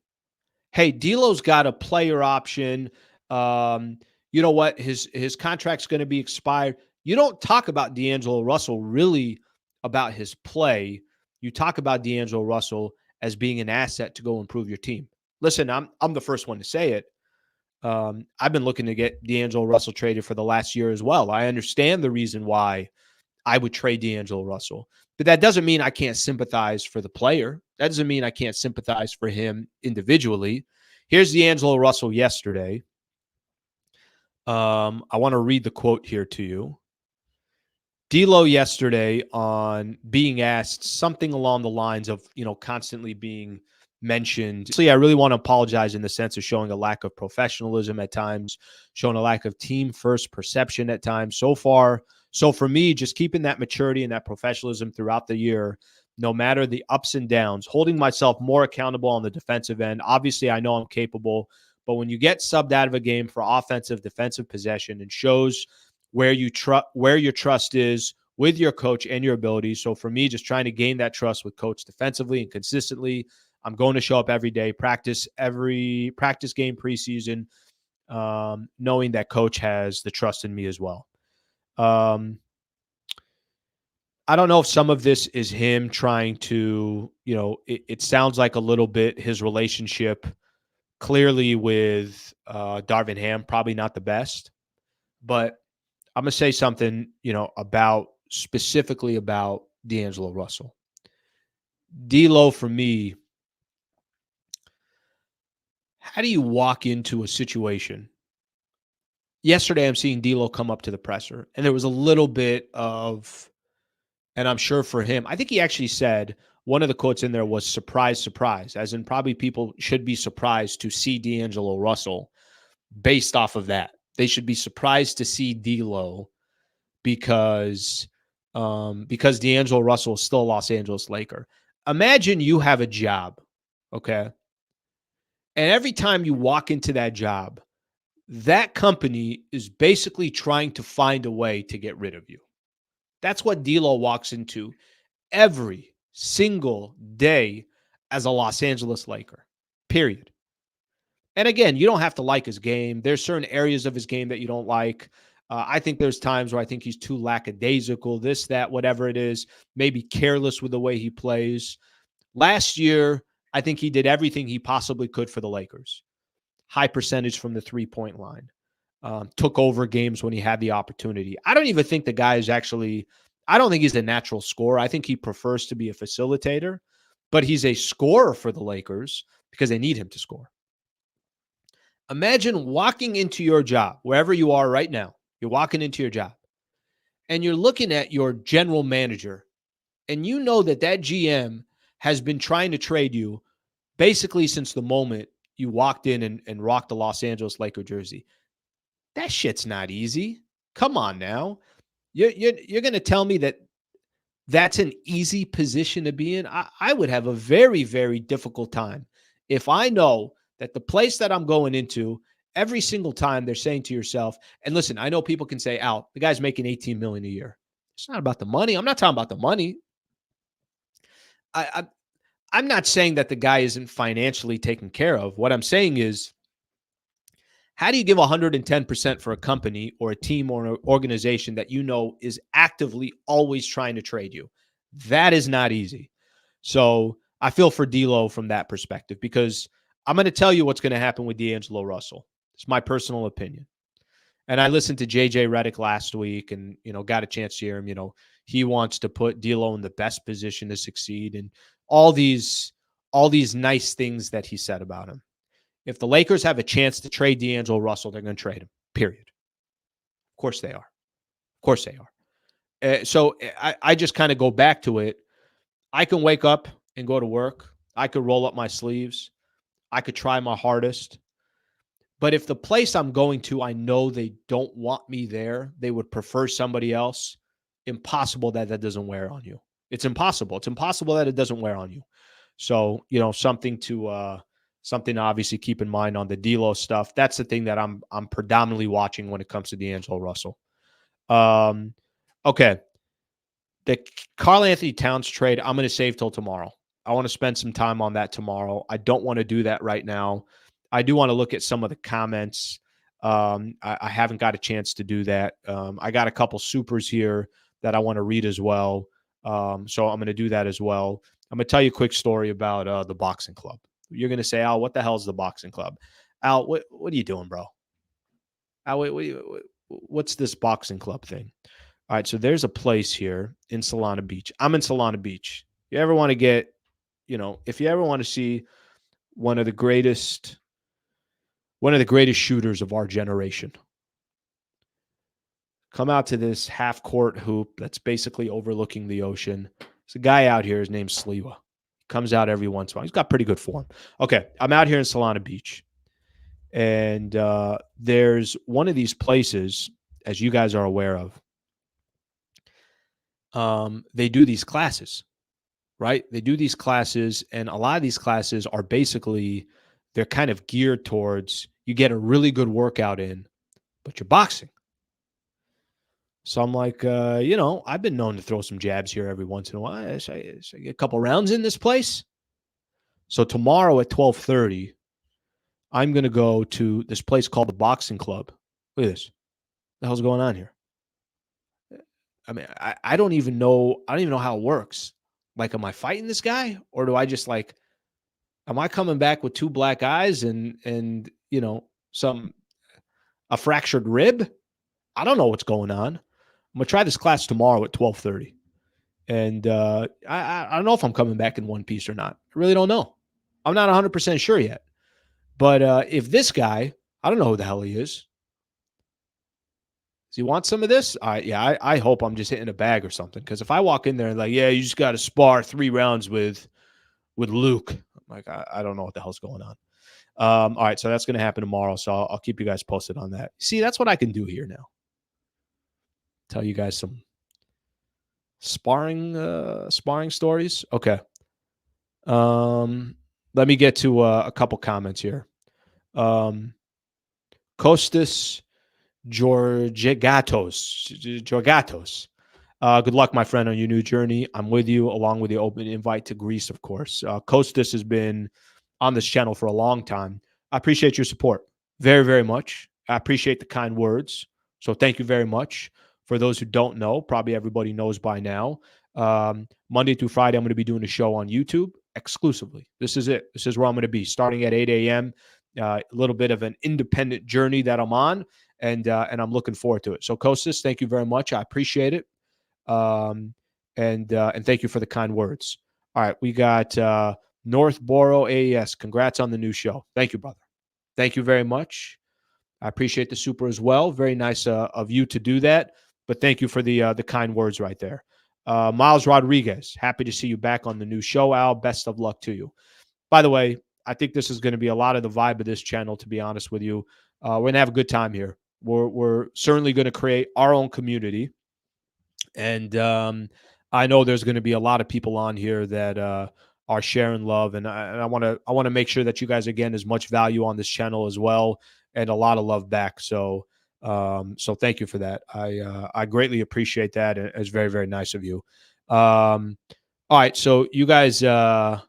Hey, D'Lo's got a player option. You know what? His contract's going to be expired. You don't talk about D'Angelo Russell really about his play. You talk about D'Angelo Russell as being an asset to go improve your team. Listen, I'm the first one to say it. I've been looking to get D'Angelo Russell traded for the last year as well. I understand the reason why I would trade D'Angelo Russell, but that doesn't mean I can't sympathize for the player. That doesn't mean I can't sympathize for him individually. Here's D'Angelo Russell yesterday. I want to read the quote here to you. D'Lo yesterday on being asked something along the lines of, constantly being mentioned. So I really want to apologize in the sense of showing a lack of professionalism at times, showing a lack of team first perception at times. So for me, just keeping that maturity and that professionalism throughout the year, no matter the ups and downs, holding myself more accountable on the defensive end. Obviously, I know I'm capable, but when you get subbed out of a game for offensive, defensive possession, it shows where your trust is with your coach and your abilities. So for me, just trying to gain that trust with coach defensively and consistently, I'm going to show up every day, every practice game preseason, knowing that coach has the trust in me as well. I don't know if some of this is him trying to, it sounds like a little bit his relationship clearly with Darvin Ham, probably not the best, but I'm going to say something, specifically about D'Angelo Russell. D'Lo, for me, how do you walk into a situation? Yesterday, I'm seeing D'Lo come up to the presser, and there was a little bit of, and I'm sure for him, I think he actually said, one of the quotes in there was surprise, surprise, as in probably people should be surprised to see D'Angelo Russell based off of that. They should be surprised to see D'Lo because D'Angelo Russell is still a Los Angeles Laker. Imagine you have a job, okay? And every time you walk into that job, that company is basically trying to find a way to get rid of you. That's what D'Lo walks into every single day as a Los Angeles Laker, period. And again, you don't have to like his game. There's certain areas of his game that you don't like. I think there's times where I think he's too lackadaisical, this, that, whatever it is, maybe careless with the way he plays. Last year, I think he did everything he possibly could for the Lakers. High percentage from the three-point line. Took over games when he had the opportunity. I don't even think the guy is actually, I don't think he's a natural scorer. I think he prefers to be a facilitator, but he's a scorer for the Lakers because they need him to score. Imagine walking into your job, wherever you are right now, you're walking into your job, and you're looking at your general manager, and you know that GM has been trying to trade you basically since the moment you walked in and rocked the Los Angeles Laker jersey. That shit's not easy. Come on now. You're going to tell me that that's an easy position to be in? I would have a very, very difficult time if I know that the place that I'm going into, every single time they're saying to yourself, and listen, I know people can say, Al, the guy's making $18 million a year. It's not about the money. I'm not talking about the money. I'm not saying that the guy isn't financially taken care of. What I'm saying is, how do you give 110% for a company or a team or an organization that you know is actively always trying to trade you? That is not easy. So I feel for D'Lo from that perspective, because I'm going to tell you what's going to happen with D'Angelo Russell. It's my personal opinion. And I listened to JJ Redick last week and, got a chance to hear him. He wants to put D'Lo in the best position to succeed and all these nice things that he said about him. If the Lakers have a chance to trade D'Angelo Russell, they're going to trade him, period. Of course they are. Of course they are. So I just kind of go back to it. I can wake up and go to work. I could roll up my sleeves. I could try my hardest. But if the place I'm going to, I know they don't want me there, they would prefer somebody else, impossible that doesn't wear on you. It's impossible. It's impossible that it doesn't wear on you. So, something to obviously keep in mind on the D'Lo stuff. That's the thing that I'm predominantly watching when it comes to D'Angelo Russell. Okay. The Karl-Anthony Towns trade, I'm going to save till tomorrow. I want to spend some time on that tomorrow. I don't want to do that right now. I do want to look at some of the comments. I haven't got a chance to do that. I got a couple supers here that I want to read as well. So I'm going to do that as well. I'm going to tell you a quick story about the boxing club. You're going to say, Al, what the hell is the boxing club? Al, what are you doing, bro? Al, what's this boxing club thing? All right, so there's a place here in Solana Beach. I'm in Solana Beach. You ever want to get, if you ever want to see one of the greatest shooters of our generation, come out to this half-court hoop that's basically overlooking the ocean. There's a guy out here. His name's Sliwa. He comes out every once in a while. He's got pretty good form. Okay, I'm out here in Solana Beach. And there's one of these places, as you guys are aware of, they do these classes, right? They do these classes, and a lot of these classes are basically, they're kind of geared towards you get a really good workout in, but you're boxing. So I'm like, I've been known to throw some jabs here every once in a while. Should I get a couple rounds in this place? So tomorrow at 12:30, I'm going to go to this place called the Boxing Club. Look at this. What the hell's going on here? I mean, I don't even know. I don't even know how it works. Like, am I fighting this guy, or do I just like? Am I coming back with two black eyes and some a fractured rib? I don't know what's going on. I'm gonna try this class tomorrow at 12:30, and I don't know if I'm coming back in one piece or not. I really don't know. I'm not 100% sure yet. But if this guy, I don't know who the hell he is. Does he want some of this? I hope I'm just hitting a bag or something. Because if I walk in there and like, yeah, you just got to spar 3 rounds with Luke, I'm like, I don't know what the hell's going on. All right, so that's going to happen tomorrow. So I'll keep you guys posted on that. See, that's what I can do here now. Tell you guys some sparring stories. Okay. Let me get to a couple comments here. Costas Georgatos. Good luck, my friend, on your new journey. I'm with you, along with the open invite to Greece, of course. Costas has been on this channel for a long time. I appreciate your support very, very much. I appreciate the kind words. So thank you very much. For those who don't know, probably everybody knows by now, Monday through Friday, I'm going to be doing a show on YouTube exclusively. This is it. This is where I'm going to be, starting at 8 a.m., a little bit of an independent journey that I'm on, and I'm looking forward to it. So, Kostas, thank you very much. I appreciate it, and thank you for the kind words. All right, we got Northborough AES. Congrats on the new show. Thank you, brother. Thank you very much. I appreciate the super as well. Very nice of you to do that. But thank you for the kind words right there. Miles Rodriguez, happy to see you back on the new show, Al. Best of luck to you. By the way, I think this is going to be a lot of the vibe of this channel, to be honest with you. We're going to have a good time here. We're certainly going to create our own community. And I know there's going to be a lot of people on here that are sharing love. And I want to make sure that you guys are getting as much value on this channel as well, and a lot of love back. So thank you for that. I greatly appreciate that. It's very, very nice of you. All right. So you guys got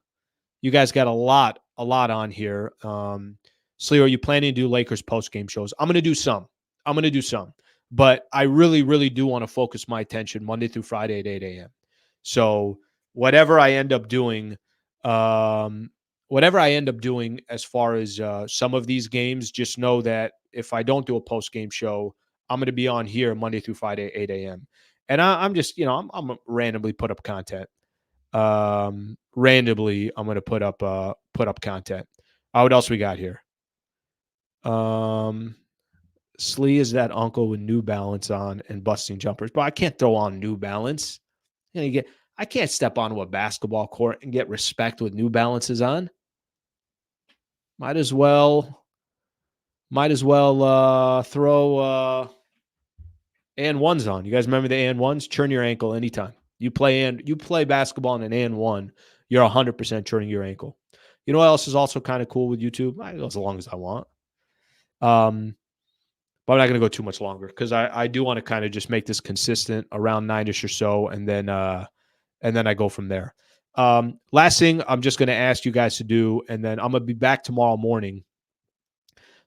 a lot on here. Sliwa, are you planning to do Lakers post-game shows? I'm going to do some. But I really, really do want to focus my attention Monday through Friday at 8 a.m. So whatever I end up doing as far as some of these games, just know that if I don't do a post-game show, I'm going to be on here Monday through Friday at 8 a.m. And I'm just, I'm randomly put up content. Randomly, I'm going to put up content. What else we got here? Slee is that uncle with New Balance on and busting jumpers, but I can't throw on New Balance. I can't step onto a basketball court and get respect with New Balances on. Might as well throw and ones on. You guys remember the and ones? Churn your ankle anytime. You play basketball in an and one, you're 100% churning your ankle. You know what else is also kind of cool with YouTube? I go as long as I want. But I'm not going to go too much longer because I do want to kind of just make this consistent around 9-ish or so, and then I go from there. Last thing I'm just going to ask you guys to do, and then I'm going to be back tomorrow morning.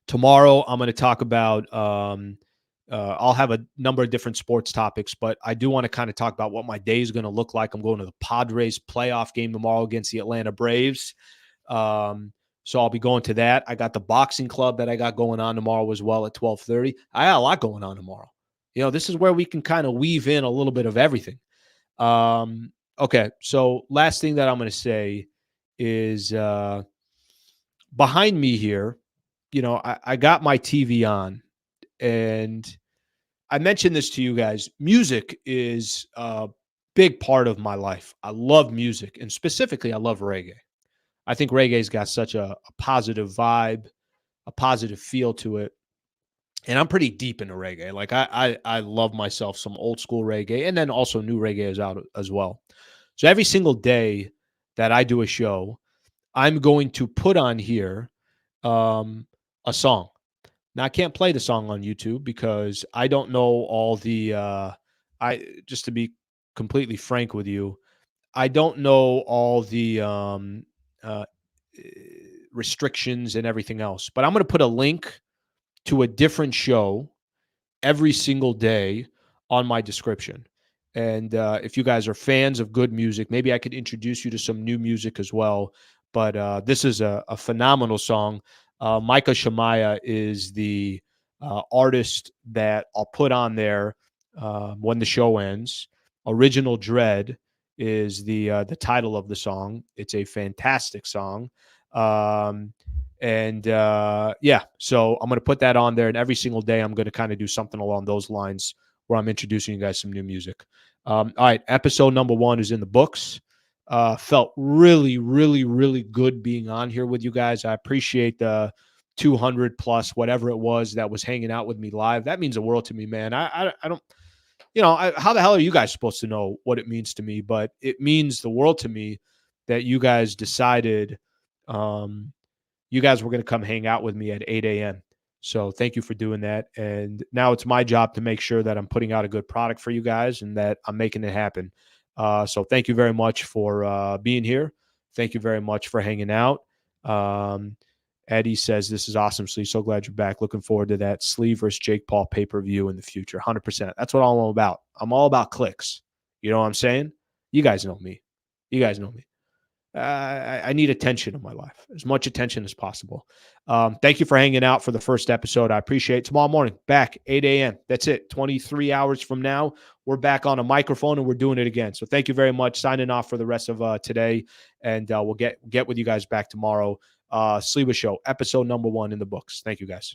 Tomorrow I'm going to talk about I'll have a number of different sports topics, but I do want to kind of talk about what my day is going to look like. I'm going to the Padres playoff game tomorrow against the Atlanta Braves. So I'll be going to that. I got the boxing club that I got going on tomorrow as well at 12:30. I got a lot going on tomorrow. This is where we can kind of weave in a little bit of everything. Okay, so last thing that I'm going to say is behind me here, I got my TV on, and I mentioned this to you guys. Music is a big part of my life. I love music, and specifically, I love reggae. I think reggae's got such a positive vibe, a positive feel to it. And I'm pretty deep into reggae. Like I love myself some old school reggae, and then also new reggae is out as well. So every single day that I do a show, I'm going to put on here a song. Now I can't play the song on YouTube because I don't know all the I just to be completely frank with you, I don't know all the uh, restrictions and everything else. But I'm going to put a link to a different show every single day on my description. And if you guys are fans of good music, maybe I could introduce you to some new music as well. But this is a phenomenal song. Micah Shemaiah is the artist that I'll put on there when the show ends. Original Dread is the title of the song. It's a fantastic song. Um, and yeah, so I'm going to put that on there. And every single day, I'm going to kind of do something along those lines where I'm introducing you guys some new music. All right. Episode number 1 is in the books. Felt really, really, really good being on here with you guys. I appreciate the 200 plus, whatever it was that was hanging out with me live. That means the world to me, man. I don't, how the hell are you guys supposed to know what it means to me? But it means the world to me that you guys decided, you guys were going to come hang out with me at 8 a.m. So thank you for doing that. And now it's my job to make sure that I'm putting out a good product for you guys and that I'm making it happen. So thank you very much for being here. Thank you very much for hanging out. Eddie says, this is awesome, Slee. So glad you're back. Looking forward to that Slee versus Jake Paul pay-per-view in the future. 100%. That's what I'm all about. I'm all about clicks. You know what I'm saying? You guys know me. You guys know me. I need attention in my life, as much attention as possible. Thank you for hanging out for the first episode. I appreciate it. Tomorrow morning, back 8 a.m. That's it. 23 hours from now, we're back on a microphone and we're doing it again. So thank you very much. Signing off for the rest of today, and we'll get with you guys back tomorrow. Sliwa Show, episode number 1 in the books. Thank you, guys.